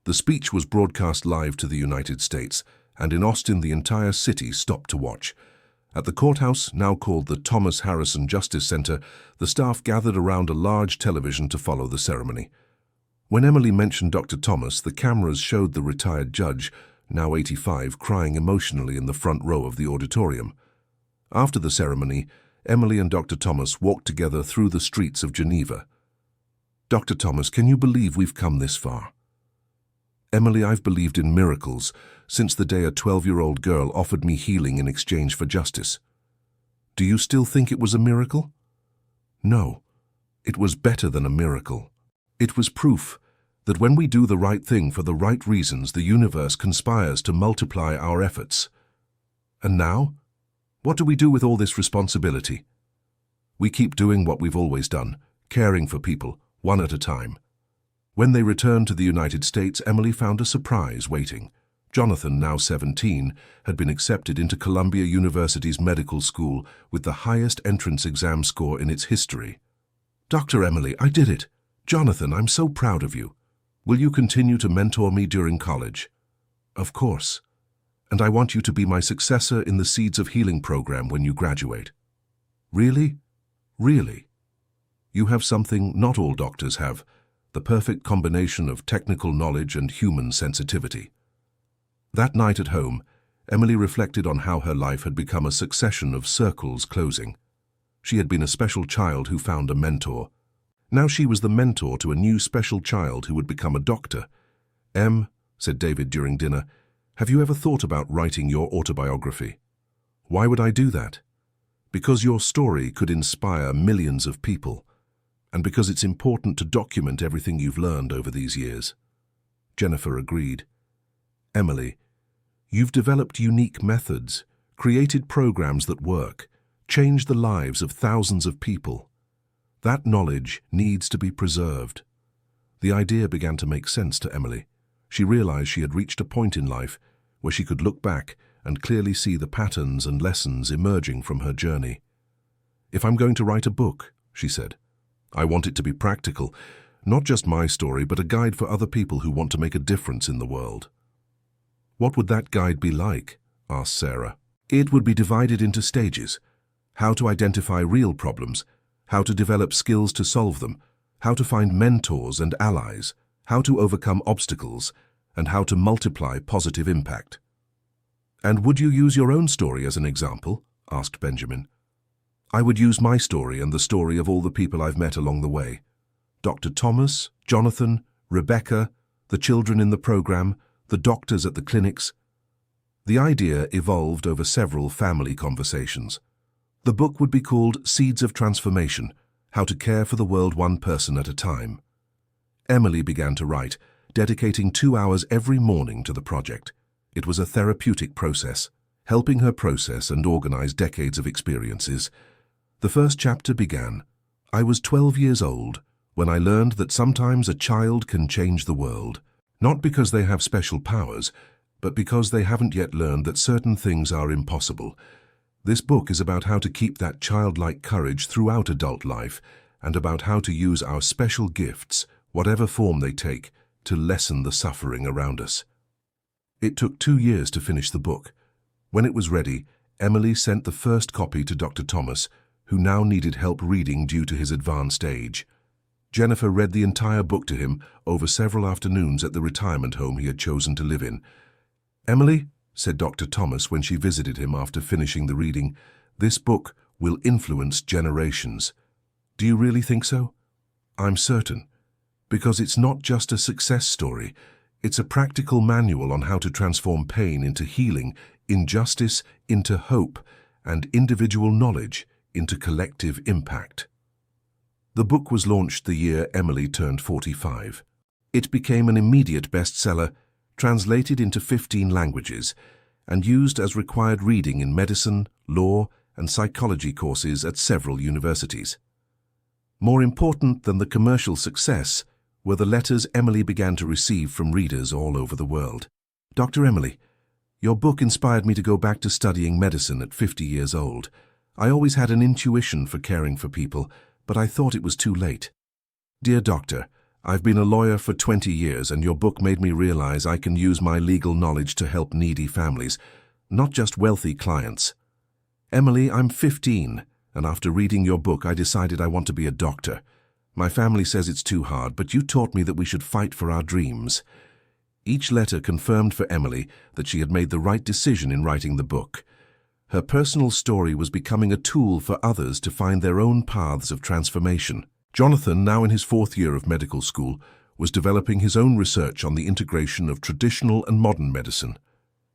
A: The speech was broadcast live to the United States, and in Austin the entire city stopped to watch. At the courthouse, now called the Thomas Harrison Justice Center, the staff gathered around a large television to follow the ceremony. When Emily mentioned Dr. Thomas, the cameras showed the retired judge, now 85, crying emotionally in the front row of the auditorium. After the ceremony, Emily and Dr. Thomas walked together through the streets of Geneva. "Dr. Thomas, can you believe we've come this far?" "Emily, I've believed in miracles since the day a 12-year-old girl offered me healing in exchange for justice." "Do you still think it was a miracle?" "No, it was better than a miracle. It was proof that when we do the right thing for the right reasons, the universe conspires to multiply our efforts. And now, what do we do with all this responsibility? We keep doing what we've always done, caring for people, one at a time." When they returned to the United States, Emily found a surprise waiting. Jonathan, now 17, had been accepted into Columbia University's medical school with the highest entrance exam score in its history. "Dr. Emily, I did it. Jonathan, I'm so proud of you. Will you continue to mentor me during college?" "Of course. And I want you to be my successor in the Seeds of Healing program when you graduate." "Really? Really? You have something not all doctors have, the perfect combination of technical knowledge and human sensitivity." That night at home, Emily reflected on how her life had become a succession of circles closing. She had been a special child who found a mentor. Now she was the mentor to a new special child who would become a doctor. "Em," said David during dinner, "have you ever thought about writing your autobiography?" "Why would I do that?" "Because your story could inspire millions of people, and because it's important to document everything you've learned over these years." Jennifer agreed. "Emily, You've developed unique methods, created programs that work, changed the lives of thousands of people. That knowledge needs to be preserved. The idea began to make sense to Emily. She realized she had reached a point in life where she could look back and clearly see the patterns and lessons emerging from her journey. "If I'm going to write a book," she said, "I want it to be practical, not just my story, but a guide for other people who want to make a difference in the world." "What would that guide be like?" asked Sarah. "It would be divided into stages: how to identify real problems, how to develop skills to solve them, how to find mentors and allies, how to overcome obstacles, and how to multiply positive impact." "And would you use your own story as an example?" asked Benjamin. "I would use my story and the story of all the people I've met along the way. Dr. Thomas, Jonathan, Rebecca, the children in the program, the doctors at the clinics." The idea evolved over several family conversations. The book would be called Seeds of Transformation: How to Care for the World One Person at a Time. Emily began to write, dedicating 2 hours every morning to the project. It was a therapeutic process, helping her process and organize decades of experiences. The first chapter began, "I was 12 years old when I learned that sometimes a child can change the world, not because they have special powers, but because they haven't yet learned that certain things are impossible." This book is about how to keep that childlike courage throughout adult life and about how to use our special gifts, whatever form they take, to lessen the suffering around us. It took 2 years to finish the book. When it was ready, Emily sent the first copy to Dr. Thomas, who now needed help reading due to his advanced age. Jennifer read the entire book to him over several afternoons at the retirement home he had chosen to live in. "Emily," said Dr. Thomas when she visited him after finishing the reading, "this book will influence generations." "Do you really think so?" "I'm certain, because it's not just a success story. It's a practical manual on how to transform pain into healing, injustice into hope, and individual knowledge into collective impact." The book was launched the year Emily turned 45. It became an immediate bestseller, translated into 15 languages, and used as required reading in medicine, law, and psychology courses at several universities. More important than the commercial success were the letters Emily began to receive from readers all over the world. "Dr. Emily, your book inspired me to go back to studying medicine at 50 years old. I always had an intuition for caring for people, but I thought it was too late. Dear doctor, I've been a lawyer for 20 years and your book made me realize I can use my legal knowledge to help needy families, not just wealthy clients. Emily, I'm 15, and after reading your book I decided I want to be a doctor. My family says it's too hard, but you taught me that we should fight for our dreams." Each letter confirmed for Emily that she had made the right decision in writing the book. Her personal story was becoming a tool for others to find their own paths of transformation. Jonathan, now in his 4th year of medical school, was developing his own research on the integration of traditional and modern medicine.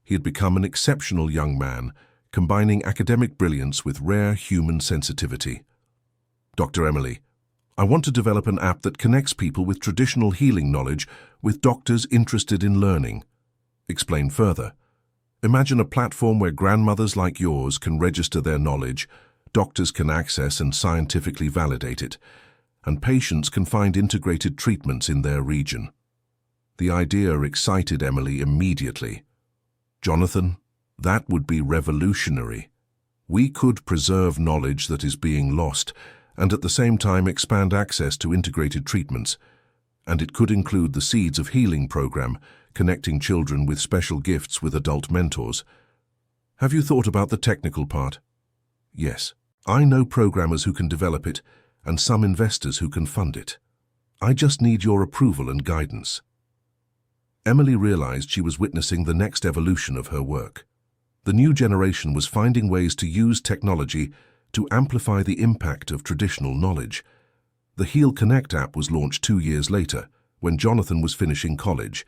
A: He had become an exceptional young man, combining academic brilliance with rare human sensitivity. "Dr. Emily, I want to develop an app that connects people with traditional healing knowledge with doctors interested in learning." Explain further. "Imagine a platform where grandmothers like yours can register their knowledge, doctors can access and scientifically validate it, and patients can find integrated treatments in their region." The idea excited Emily immediately. "Jonathan, that would be revolutionary. We could preserve knowledge that is being lost and at the same time expand access to integrated treatments. And it could include the Seeds of Healing program, connecting children with special gifts with adult mentors. Have you thought about the technical part?" "Yes. I know programmers who can develop it and some investors who can fund it. I just need your approval and guidance." Emily realized she was witnessing the next evolution of her work. The new generation was finding ways to use technology to amplify the impact of traditional knowledge. The Heal Connect app was launched 2 years later, when Jonathan was finishing college.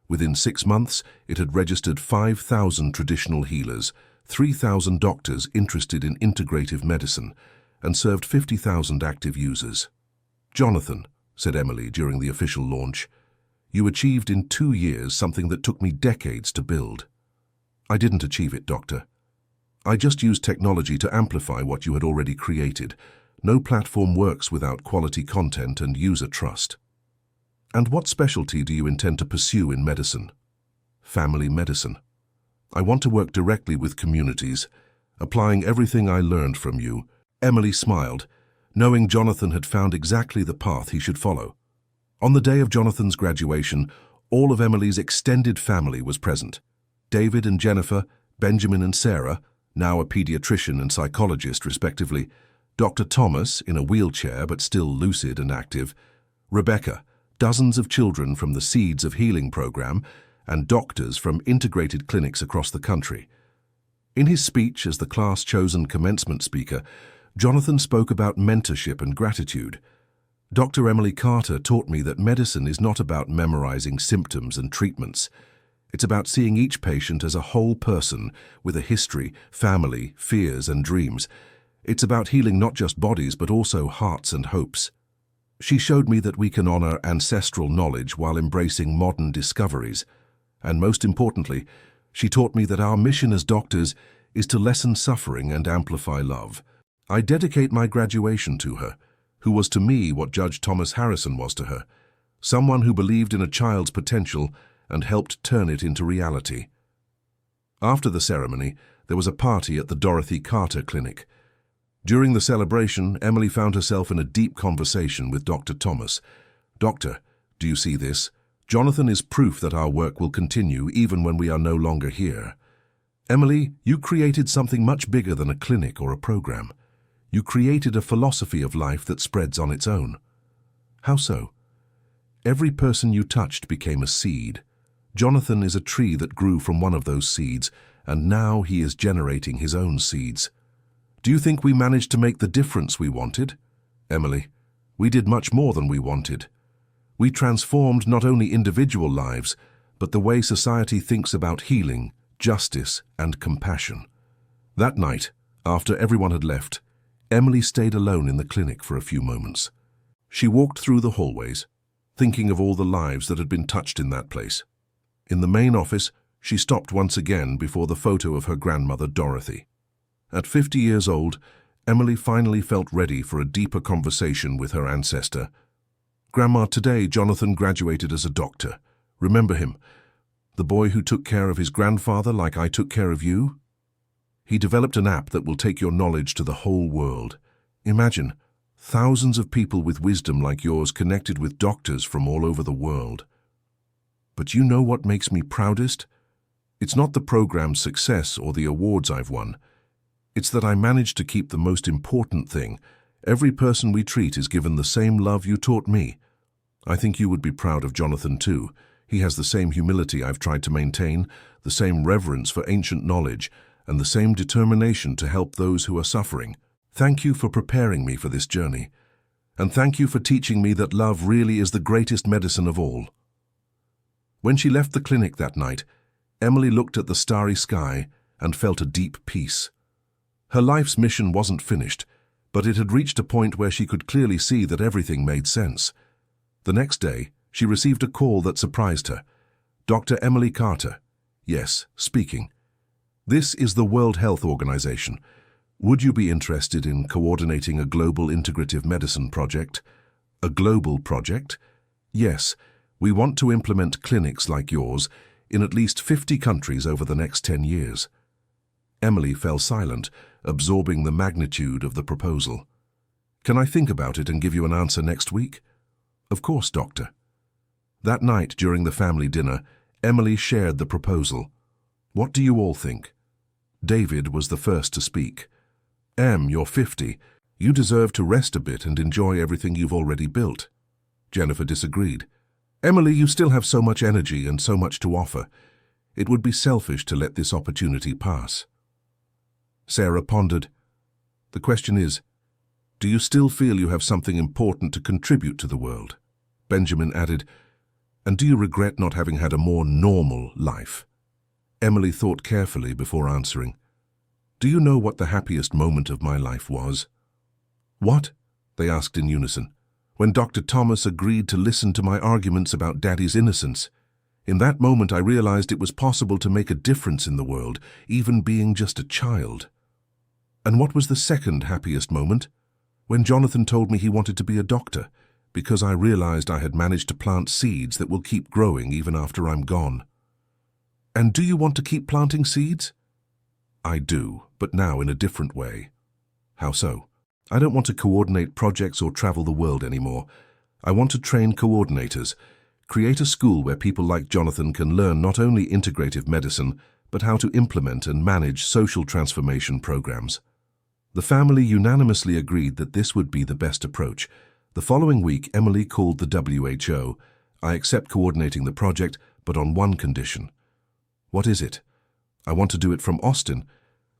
A: Within 6 months, it had registered 5,000 traditional healers, 3,000 doctors interested in integrative medicine, and served 50,000 active users. "Jonathan," said Emily during the official launch, "you achieved in 2 years something that took me decades to build." I didn't achieve it, Doctor. I just used technology to amplify what you had already created. No platform works without quality content and user trust. And what specialty do you intend to pursue in medicine? Family medicine. I want to work directly with communities, applying everything I learned from you. Emily smiled, knowing Jonathan had found exactly the path he should follow. On the day of Jonathan's graduation, all of Emily's extended family was present. David and Jennifer, Benjamin and Sarah, now a pediatrician and psychologist respectively, Dr. Thomas, in a wheelchair but still lucid and active, Rebecca, dozens of children from the Seeds of Healing program, and doctors from integrated clinics across the country. In his speech as the class-chosen commencement speaker, Jonathan spoke about mentorship and gratitude. Dr. Emily Carter taught me that medicine is not about memorizing symptoms and treatments. It's about seeing each patient as a whole person with a history, family, fears, and dreams. It's about healing not just bodies but also hearts and hopes. She showed me that we can honor ancestral knowledge while embracing modern discoveries. And most importantly, she taught me that our mission as doctors is to lessen suffering and amplify love. I dedicate my graduation to her, who was to me what Judge Thomas Harrison was to her, someone who believed in a child's potential and helped turn it into reality. After the ceremony, there was a party at the Dorothy Carter Clinic. During the celebration, Emily found herself in a deep conversation with Dr. Thomas. "Doctor, do you see this? Jonathan is proof that our work will continue even when we are no longer here. Emily, you created something much bigger than a clinic or a program. You created a philosophy of life that spreads on its own." "How so?" "Every person you touched became a seed. Jonathan is a tree that grew from one of those seeds, and now he is generating his own seeds. Do you think we managed to make the difference we wanted?" "Emily, we did much more than we wanted. We transformed not only individual lives, but the way society thinks about healing, justice, and compassion." That night, after everyone had left, Emily stayed alone in the clinic for a few moments. She walked through the hallways, thinking of all the lives that had been touched in that place. In the main office, she stopped once again before the photo of her grandmother, Dorothy. At 50 years old, Emily finally felt ready for a deeper conversation with her ancestor. "Grandma, today Jonathan graduated as a doctor. Remember him? The boy who took care of his grandfather like I took care of you? He developed an app that will take your knowledge to the whole world. Imagine, thousands of people with wisdom like yours connected with doctors from all over the world. But you know what makes me proudest? It's not the program's success or the awards I've won. It's that I managed to keep the most important thing. Every person we treat is given the same love you taught me. I think you would be proud of Jonathan too. He has the same humility I've tried to maintain, the same reverence for ancient knowledge, and the same determination to help those who are suffering. Thank you for preparing me for this journey. And thank you for teaching me that love really is the greatest medicine of all." When she left the clinic that night, Emily looked at the starry sky and felt a deep peace. Her life's mission wasn't finished, but it had reached a point where she could clearly see that everything made sense. The next day, she received a call that surprised her. "Dr. Emily Carter." "Yes, speaking." "This is the World Health Organization. Would you be interested in coordinating a global integrative medicine project?" "A global project?" "Yes, we want to implement clinics like yours in at least 50 countries over the next 10 years. Emily fell silent, absorbing the magnitude of the proposal. "Can I think about it and give you an answer next week?" "Of course, Doctor." That night, during the family dinner, Emily shared the proposal. "What do you all think?" David was the first to speak. "Em, you're 50. You deserve to rest a bit and enjoy everything you've already built." Jennifer disagreed. "Emily, you still have so much energy and so much to offer. It would be selfish to let this opportunity pass." Sarah pondered. "The question is, do you still feel you have something important to contribute to the world?" Benjamin added, "And do you regret not having had a more normal life?" Emily thought carefully before answering. "Do you know what the happiest moment of my life was?" "What?" they asked in unison. "When Dr. Thomas agreed to listen to my arguments about Daddy's innocence. In that moment, I realized it was possible to make a difference in the world, even being just a child. And what was the second happiest moment? When Jonathan told me he wanted to be a doctor, because I realized I had managed to plant seeds that will keep growing even after I'm gone. And do you want to keep planting seeds? I do, but now in a different way. How so? I don't want to coordinate projects or travel the world anymore. I want to train coordinators, create a school where people like Jonathan can learn not only integrative medicine, but how to implement and manage social transformation programs. The family unanimously agreed that this would be the best approach. The following week, Emily called the WHO. I accept coordinating the project, but on one condition. What is it? I want to do it from Austin.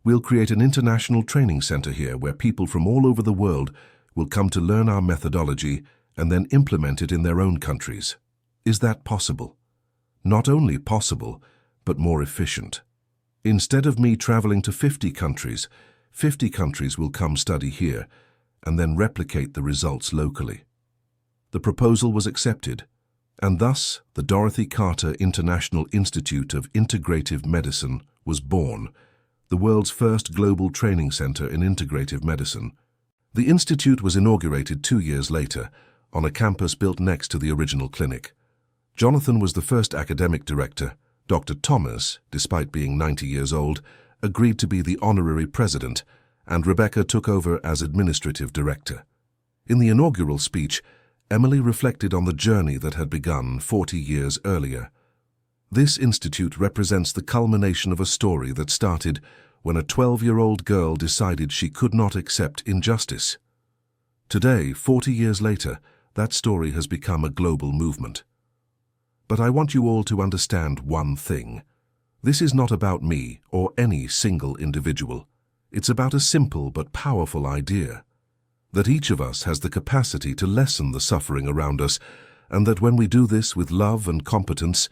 A: We'll create an international training center here where people from all over the world will come to learn our methodology and then implement it in their own countries. Is that possible? Not only possible, but more efficient. Instead of me traveling to 50 countries will come study here and then replicate the results locally. The proposal was accepted, and thus the Dorothy Carter International Institute of Integrative Medicine was born, the world's first global training center in integrative medicine. The institute was inaugurated 2 years later on a campus built next to the original clinic. Jonathan was the first academic director. Dr. Thomas, despite being 90 years old, agreed to be the honorary president, and Rebecca took over as administrative director. In the inaugural speech, Emily reflected on the journey that had begun 40 years earlier. This institute represents the culmination of a story that started when a 12-year-old girl decided she could not accept injustice. Today, 40 years later, that story has become a global movement. But I want you all to understand one thing. This is not about me or any single individual. It's about a simple but powerful idea. That each of us has the capacity to lessen the suffering around us, and that when we do this with love and competence,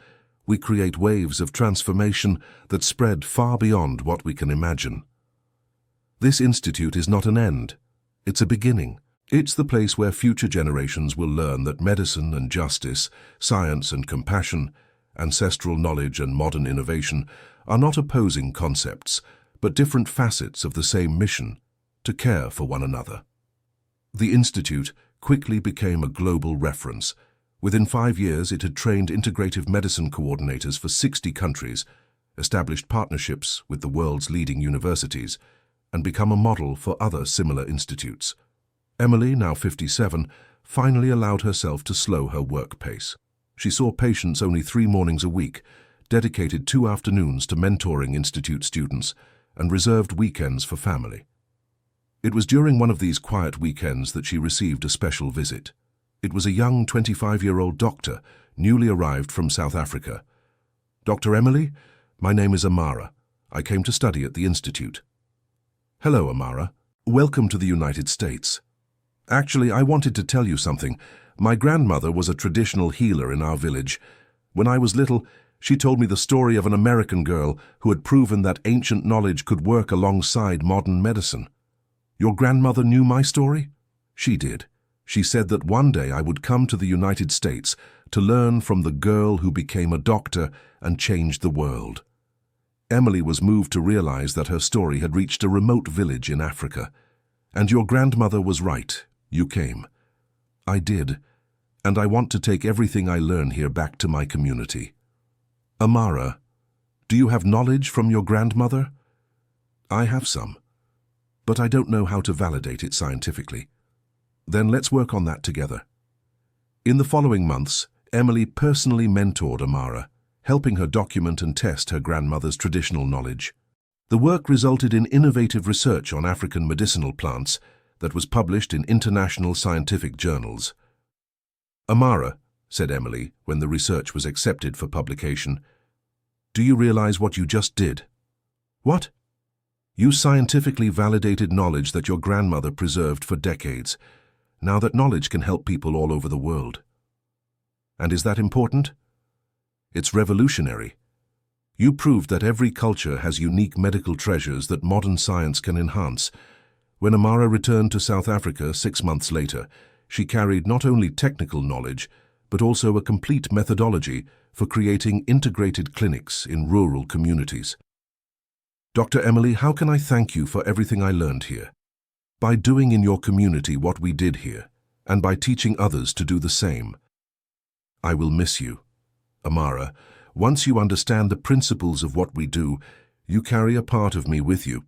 A: we create waves of transformation that spread far beyond what we can imagine. This institute is not an end. It's a beginning. It's the place where future generations will learn that medicine and justice, science and compassion, ancestral knowledge and modern innovation are not opposing concepts, but different facets of the same mission, to care for one another. The institute quickly became a global reference. Within 5 years, it had trained integrative medicine coordinators for 60 countries, established partnerships with the world's leading universities, and become a model for other similar institutes. Emily, now 57, finally allowed herself to slow her work pace. She saw patients only 3 mornings a week, dedicated 2 afternoons to mentoring institute students, and reserved weekends for family. It was during one of these quiet weekends that she received a special visit. It was a young 25-year-old doctor, newly arrived from South Africa. "Dr. Emily, my name is Amara. I came to study at the institute." "Hello, Amara. Welcome to the United States. Actually, I wanted to tell you something. My grandmother was a traditional healer in our village. When I was little, she told me the story of an American girl who had proven that ancient knowledge could work alongside modern medicine. Your grandmother knew my story? She did. She said that one day I would come to the United States to learn from the girl who became a doctor and changed the world. Emily was moved to realize that her story had reached a remote village in Africa. And your grandmother was right. You came. I did. And I want to take everything I learn here back to my community. Amara, do you have knowledge from your grandmother? I have some, but I don't know how to validate it scientifically. Then let's work on that together. In the following months, Emily personally mentored Amara, helping her document and test her grandmother's traditional knowledge. The work resulted in innovative research on African medicinal plants that was published in international scientific journals. "Amara," said Emily when the research was accepted for publication, "do you realize what you just did?" "What?" "You scientifically validated knowledge that your grandmother preserved for decades. Now that knowledge can help people all over the world." "And is that important?" "It's revolutionary. You proved that every culture has unique medical treasures that modern science can enhance." When Amara returned to South Africa 6 months later, she carried not only technical knowledge, but also a complete methodology for creating integrated clinics in rural communities. Dr. Emily, how can I thank you for everything I learned here? By doing in your community what we did here, and by teaching others to do the same. I will miss you. Amara, once you understand the principles of what we do, you carry a part of me with you.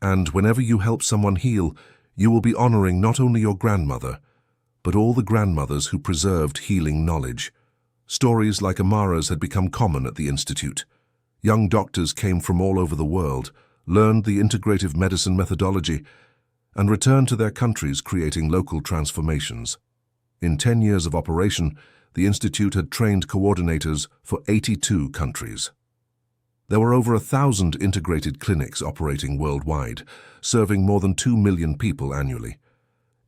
A: And whenever you help someone heal, you will be honoring not only your grandmother, but all the grandmothers who preserved healing knowledge. Stories like Amara's had become common at the Institute. Young doctors came from all over the world, learned the integrative medicine methodology, and returned to their countries creating local transformations. In 10 years of operation, the Institute had trained coordinators for 82 countries. There were over 1,000 integrated clinics operating worldwide, serving more than 2 million people annually.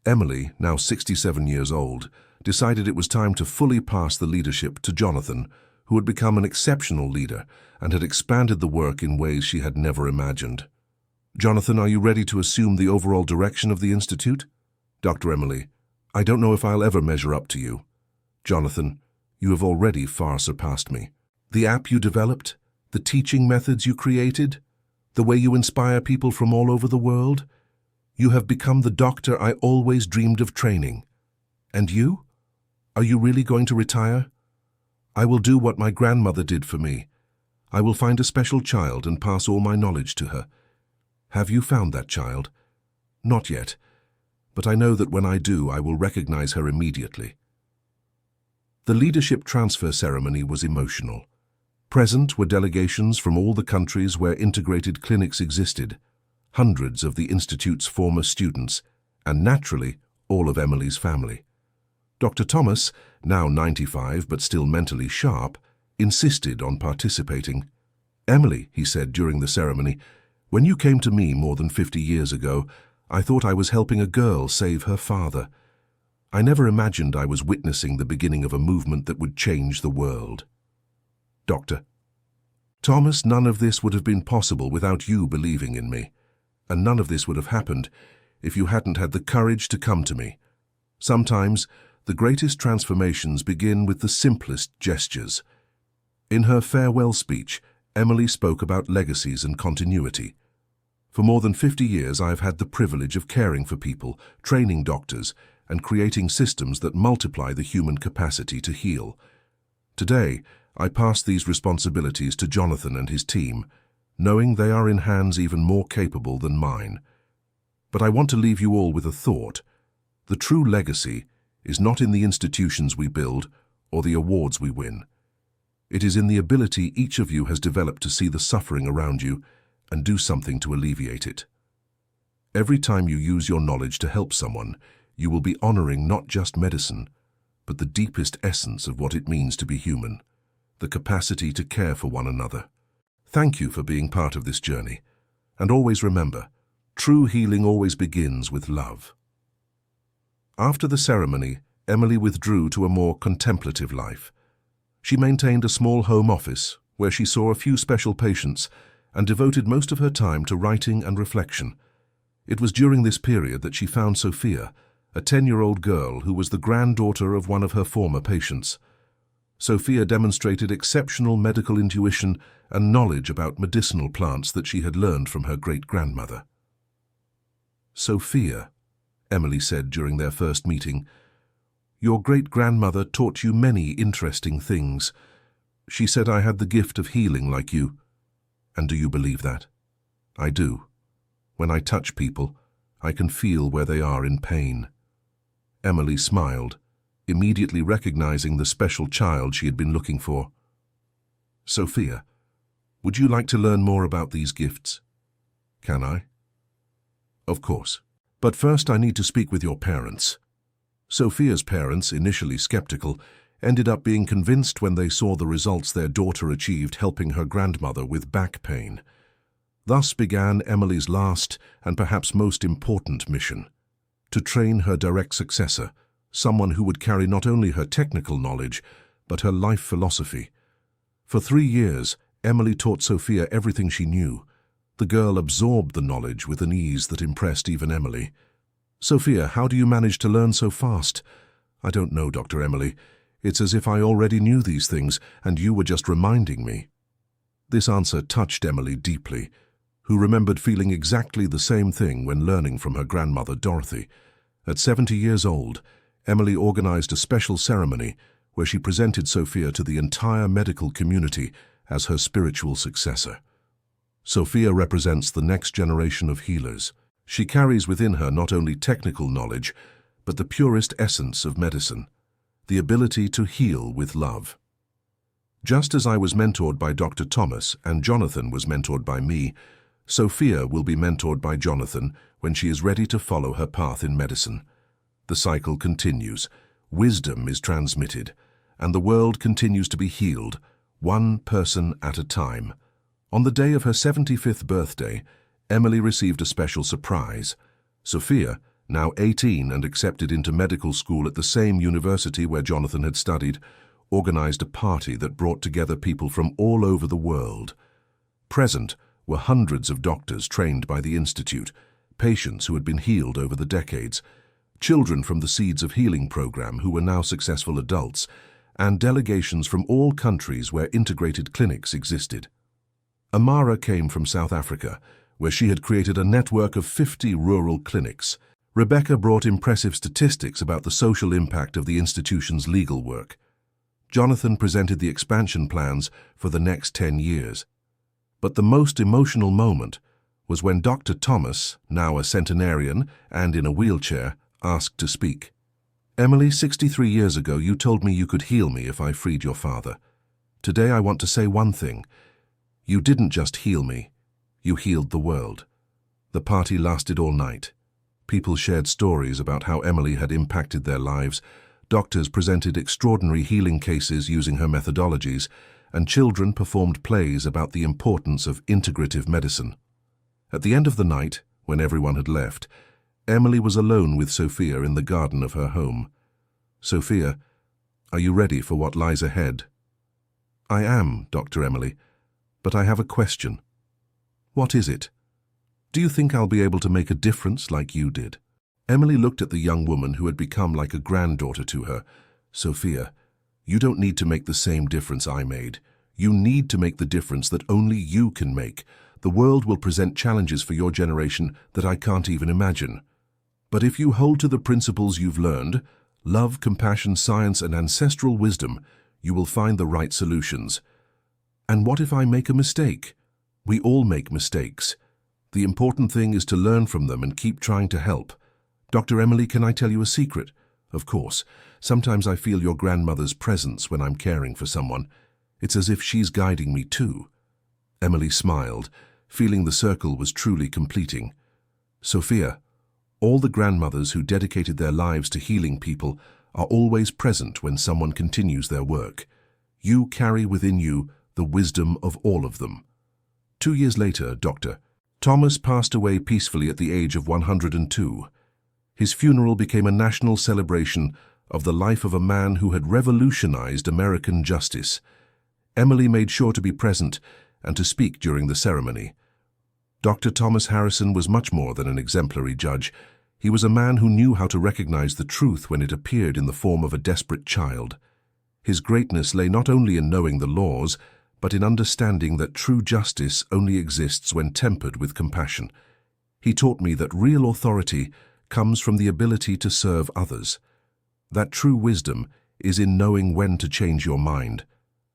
A: Emily, now 67 years old, decided it was time to fully pass the leadership to Jonathan, who had become an exceptional leader and had expanded the work in ways she had never imagined. Jonathan, are you ready to assume the overall direction of the Institute? Dr. Emily, I don't know if I'll ever measure up to you. Jonathan, you have already far surpassed me. The app you developed, the teaching methods you created, the way you inspire people from all over the world, you have become the doctor I always dreamed of training. And you? Are you really going to retire? I will do what my grandmother did for me. I will find a special child and pass all my knowledge to her. Have you found that child? Not yet, but I know that when I do, I will recognize her immediately. The leadership transfer ceremony was emotional. Present were delegations from all the countries where integrated clinics existed, hundreds of the Institute's former students, and naturally, all of Emily's family. Dr. Thomas, now 95 but still mentally sharp, insisted on participating. Emily, he said during the ceremony, when you came to me more than 50 years ago, I thought I was helping a girl save her father. I never imagined I was witnessing the beginning of a movement that would change the world. Doctor, Thomas, none of this would have been possible without you believing in me, and none of this would have happened if you hadn't had the courage to come to me. Sometimes, the greatest transformations begin with the simplest gestures. In her farewell speech, Emily spoke about legacies and continuity. For more than 50 years, I have had the privilege of caring for people, training doctors, and creating systems that multiply the human capacity to heal. Today, I pass these responsibilities to Jonathan and his team, knowing they are in hands even more capable than mine. But I want to leave you all with a thought. The true legacy is not in the institutions we build or the awards we win. It is in the ability each of you has developed to see the suffering around you and do something to alleviate it. Every time you use your knowledge to help someone, you will be honoring not just medicine, but the deepest essence of what it means to be human, the capacity to care for one another. Thank you for being part of this journey, and always remember, true healing always begins with love. After the ceremony, Emily withdrew to a more contemplative life. She maintained a small home office where she saw a few special patients and devoted most of her time to writing and reflection. It was during this period that she found Sophia, a 10-year-old girl who was the granddaughter of one of her former patients. Sophia demonstrated exceptional medical intuition and knowledge about medicinal plants that she had learned from her great-grandmother. Sophia, Emily said during their first meeting, your great-grandmother taught you many interesting things. She said I had the gift of healing like you. And do you believe that? I do. When I touch people, I can feel where they are in pain. Emily smiled, immediately recognizing the special child she had been looking for. Sophia, would you like to learn more about these gifts? Can I? Of course. But first I need to speak with your parents. Sophia's parents, initially skeptical, ended up being convinced when they saw the results their daughter achieved helping her grandmother with back pain. Thus began Emily's last and perhaps most important mission, to train her direct successor, someone who would carry not only her technical knowledge, but her life philosophy. For 3 years, Emily taught Sophia everything she knew. The girl absorbed the knowledge with an ease that impressed even Emily. Sophia, how do you manage to learn so fast? I don't know, Dr. Emily. It's as if I already knew these things, and you were just reminding me." This answer touched Emily deeply, who remembered feeling exactly the same thing when learning from her grandmother Dorothy. At 70 years old, Emily organized a special ceremony where she presented Sophia to the entire medical community as her spiritual successor. Sophia represents the next generation of healers. She carries within her not only technical knowledge, but the purest essence of medicine, the ability to heal with love. Just as I was mentored by Dr. Thomas and Jonathan was mentored by me, Sophia will be mentored by Jonathan when she is ready to follow her path in medicine. The cycle continues, wisdom is transmitted, and the world continues to be healed, one person at a time. On the day of her 75th birthday, Emily received a special surprise. Sophia, now 18 and accepted into medical school at the same university where Jonathan had studied, organized a party that brought together people from all over the world. Present were hundreds of doctors trained by the Institute, patients who had been healed over the decades, children from the Seeds of Healing program who were now successful adults, and delegations from all countries where integrated clinics existed. Amara came from South Africa, where she had created a network of 50 rural clinics. Rebecca brought impressive statistics about the social impact of the institution's legal work. Jonathan presented the expansion plans for the next 10 years. But the most emotional moment was when Dr. Thomas, now a centenarian and in a wheelchair, asked to speak. "Emily, 63 years ago you told me you could heal me if I freed your father. Today I want to say one thing. You didn't just heal me, you healed the world." The party lasted all night. People shared stories about how Emily had impacted their lives. Doctors presented extraordinary healing cases using her methodologies, and children performed plays about the importance of integrative medicine. At the end of the night, when everyone had left, Emily was alone with Sophia in the garden of her home. "Sophia, are you ready for what lies ahead?" "I am, Dr. Emily, but I have a question." "What is it?" "Do you think I'll be able to make a difference like you did?" Emily looked at the young woman who had become like a granddaughter to her. "Sophia, you don't need to make the same difference I made. You need to make the difference that only you can make. The world will present challenges for your generation that I can't even imagine. But if you hold to the principles you've learned, love, compassion, science, and ancestral wisdom, you will find the right solutions. And what if I make a mistake? We all make mistakes. The important thing is to learn from them and keep trying to help. Dr. Emily, can I tell you a secret? Of course. Sometimes I feel your grandmother's presence when I'm caring for someone. It's as if she's guiding me too." Emily smiled, feeling the circle was truly completing. "Sophia, all the grandmothers who dedicated their lives to healing people are always present when someone continues their work. You carry within you the wisdom of all of them." 2 years later, Dr. Thomas passed away peacefully at the age of 102. His funeral became a national celebration of the life of a man who had revolutionized American justice. Emily made sure to be present and to speak during the ceremony. Dr. Thomas Harrison was much more than an exemplary judge. He was a man who knew how to recognize the truth when it appeared in the form of a desperate child. His greatness lay not only in knowing the laws, but in understanding that true justice only exists when tempered with compassion. He taught me that real authority comes from the ability to serve others, that true wisdom is in knowing when to change your mind,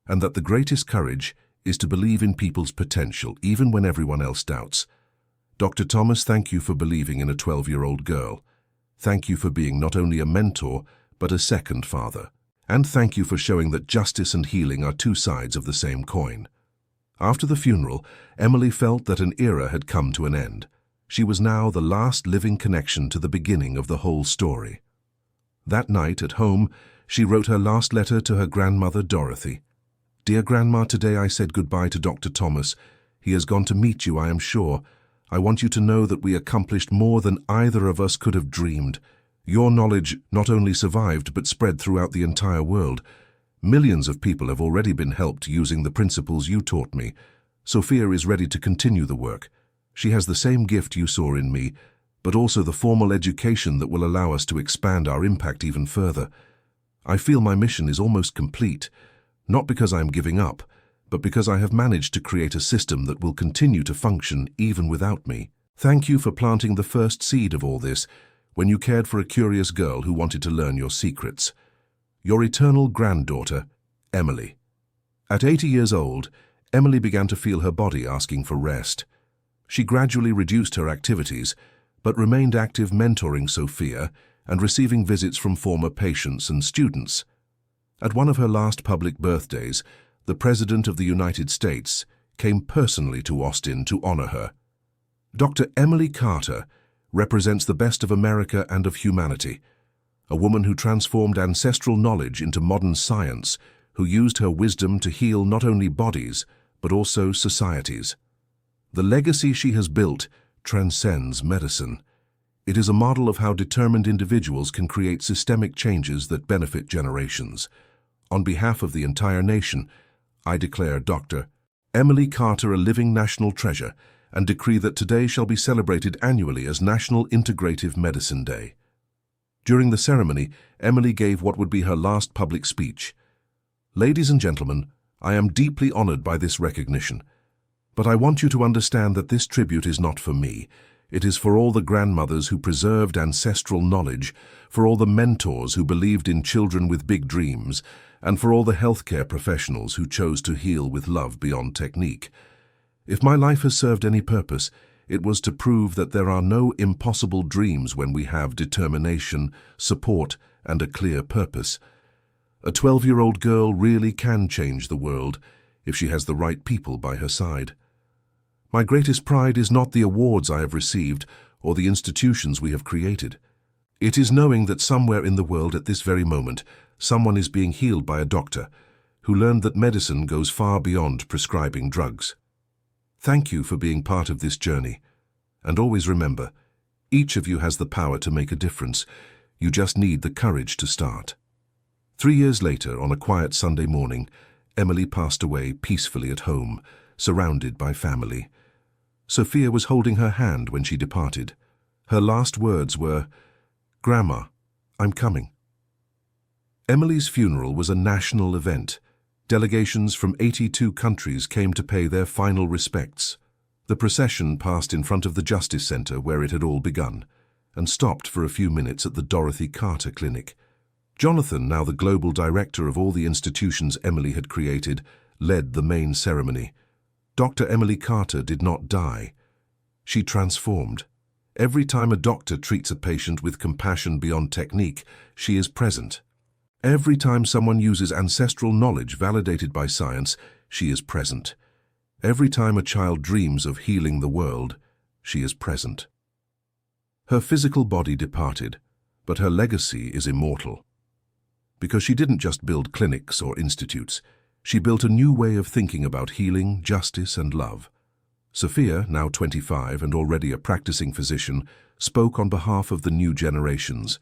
A: and that the greatest courage is to believe in people's potential, even when everyone else doubts. Dr. Thomas, thank you for believing in a 12-year-old girl. Thank you for being not only a mentor, but a second father. And thank you for showing that justice and healing are two sides of the same coin. After the funeral, Emily felt that an era had come to an end. She was now the last living connection to the beginning of the whole story. That night at home, she wrote her last letter to her grandmother Dorothy. "Dear Grandma, today I said goodbye to Dr. Thomas. He has gone to meet you, I am sure. I want you to know that we accomplished more than either of us could have dreamed. Your knowledge not only survived but spread throughout the entire world. Millions of people have already been helped using the principles you taught me. Sophia is ready to continue the work. She has the same gift you saw in me, but also the formal education that will allow us to expand our impact even further. I feel my mission is almost complete, not because I am giving up, but because I have managed to create a system that will continue to function even without me. Thank you for planting the first seed of all this when you cared for a curious girl who wanted to learn your secrets. Your eternal granddaughter, Emily. At 80 years old, Emily began to feel her body asking for rest. She gradually reduced her activities, but remained active mentoring Sophia and receiving visits from former patients and students. At one of her last public birthdays, the President of the United States came personally to Austin to honor her. Dr. Emily Carter represents the best of America and of humanity, a woman who transformed ancestral knowledge into modern science, who used her wisdom to heal not only bodies, but also societies. The legacy she has built transcends medicine. It is a model of how determined individuals can create systemic changes that benefit generations. On behalf of the entire nation, I declare Dr. Emily Carter a living national treasure and decree that today shall be celebrated annually as National Integrative Medicine Day. During the ceremony, Emily gave what would be her last public speech. Ladies and gentlemen, I am deeply honored by this recognition, but I want you to understand that this tribute is not for me. It is for all the grandmothers who preserved ancestral knowledge, for all the mentors who believed in children with big dreams, and for all the healthcare professionals who chose to heal with love beyond technique. If my life has served any purpose, it was to prove that there are no impossible dreams when we have determination, support, and a clear purpose. A 12-year-old girl really can change the world if she has the right people by her side. My greatest pride is not the awards I have received or the institutions we have created. It is knowing that somewhere in the world at this very moment, someone is being healed by a doctor who learned that medicine goes far beyond prescribing drugs. Thank you for being part of this journey. And always remember, each of you has the power to make a difference. You just need the courage to start. 3 years later, on a quiet Sunday morning, Emily passed away peacefully at home, surrounded by family. Sophia was holding her hand when she departed. Her last words were, "Grandma, I'm coming." Emily's funeral was a national event. Delegations from 82 countries came to pay their final respects. The procession passed in front of the Justice Center where it had all begun, and stopped for a few minutes at the Dorothy Carter Clinic. Jonathan, now the global director of all the institutions Emily had created, led the main ceremony. Dr. Emily Carter did not die. She transformed. Every time a doctor treats a patient with compassion beyond technique, she is present. Every time someone uses ancestral knowledge validated by science, she is present. Every time a child dreams of healing the world, she is present. Her physical body departed, but her legacy is immortal. Because she didn't just build clinics or institutes, she built a new way of thinking about healing, justice, and love. Sophia, now 25 and already a practicing physician, spoke on behalf of the new generations.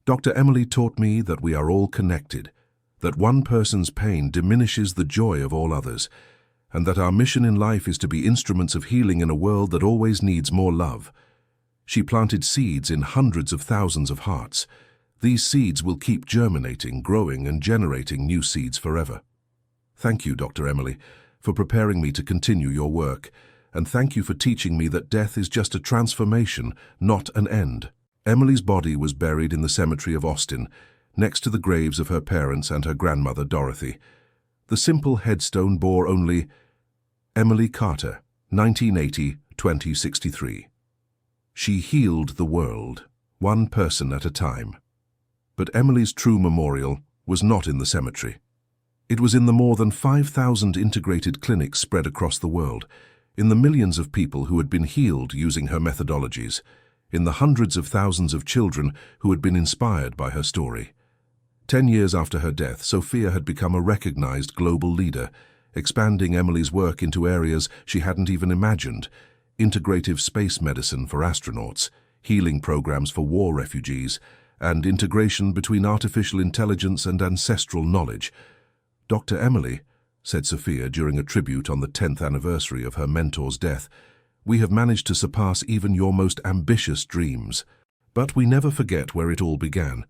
A: Dr. Emily taught me that we are all connected, that one person's pain diminishes the joy of all others, and that our mission in life is to be instruments of healing in a world that always needs more love. She planted seeds in hundreds of thousands of hearts. These seeds will keep germinating, growing, and generating new seeds forever. Thank you, Dr. Emily, for preparing me to continue your work, and thank you for teaching me that death is just a transformation, not an end. Emily's body was buried in the cemetery of Austin, next to the graves of her parents and her grandmother, Dorothy. The simple headstone bore only Emily Carter, 1980-2063. She healed the world, one person at a time. But Emily's true memorial was not in the cemetery. It was in the more than 5,000 integrated clinics spread across the world, in the millions of people who had been healed using her methodologies, in the hundreds of thousands of children who had been inspired by her story. 10 years after her death, Sophia had become a recognized global leader, expanding Emily's work into areas she hadn't even imagined: integrative space medicine for astronauts, healing programs for war refugees, and integration between artificial intelligence and ancestral knowledge. "Dr. Emily," said Sophia during a tribute on the 10th anniversary of her mentor's death, "we have managed to surpass even your most ambitious dreams. But we never forget where it all began.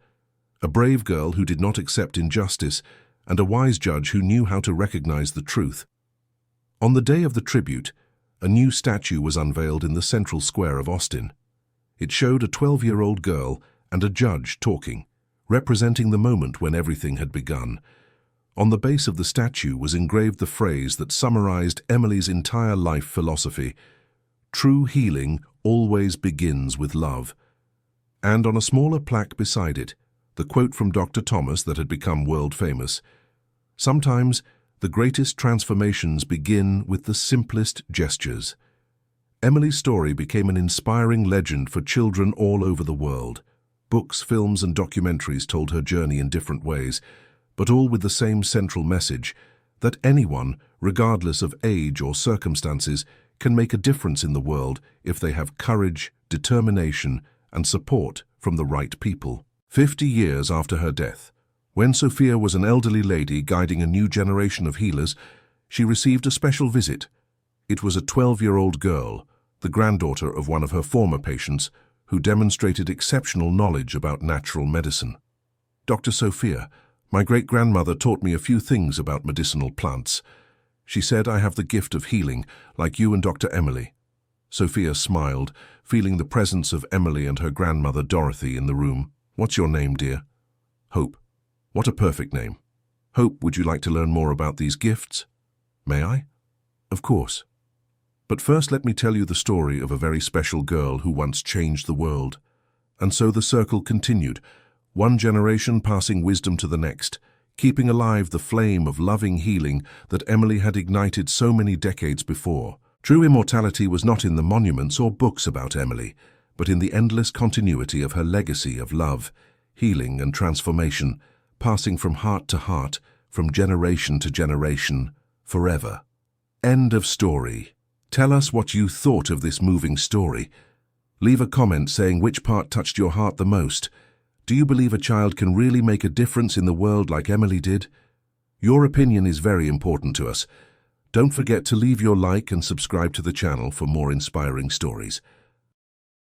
A: a brave girl who did not accept injustice, and a wise judge who knew how to recognize the truth. On the day of the tribute, a new statue was unveiled in the central square of Austin. It showed a 12-year-old girl and a judge talking, representing the moment when everything had begun. On the base of the statue was engraved the phrase that summarized Emily's entire life philosophy: "True healing always begins with love." And on a smaller plaque beside it, the quote from Dr. Thomas that had become world famous: "Sometimes the greatest transformations begin with the simplest gestures." Emily's story became an inspiring legend for children all over the world. Books, films, and documentaries told her journey in different ways, but all with the same central message: that anyone, regardless of age or circumstances, can make a difference in the world if they have courage, determination, and support from the right people. 50 years after her death, when Sophia was an elderly lady guiding a new generation of healers, she received a special visit. It was a 12-year-old girl, the granddaughter of one of her former patients, who demonstrated exceptional knowledge about natural medicine. "Dr. Sophia, my great-grandmother taught me a few things about medicinal plants. She said I have the gift of healing, like you and Dr. Emily." Sophia smiled, feeling the presence of Emily and her grandmother Dorothy in the room. "What's your name, dear?" "Hope." "What a perfect name. Hope, would you like to learn more about these gifts?" "May I?" "Of course. But first let me tell you the story of a very special girl who once changed the world." And so the circle continued, one generation passing wisdom to the next, keeping alive the flame of loving healing that Emily had ignited so many decades before. True immortality was not in the monuments or books about Emily, but in the endless continuity of her legacy of love, healing, and transformation, passing from heart to heart, from generation to generation, forever. End of story. Tell us what you thought of this moving story. Leave a comment saying which part touched your heart the most. Do you believe a child can really make a difference in the world like Emily did? Your opinion is very important to us. Don't forget to leave your like and subscribe to the channel for more inspiring stories.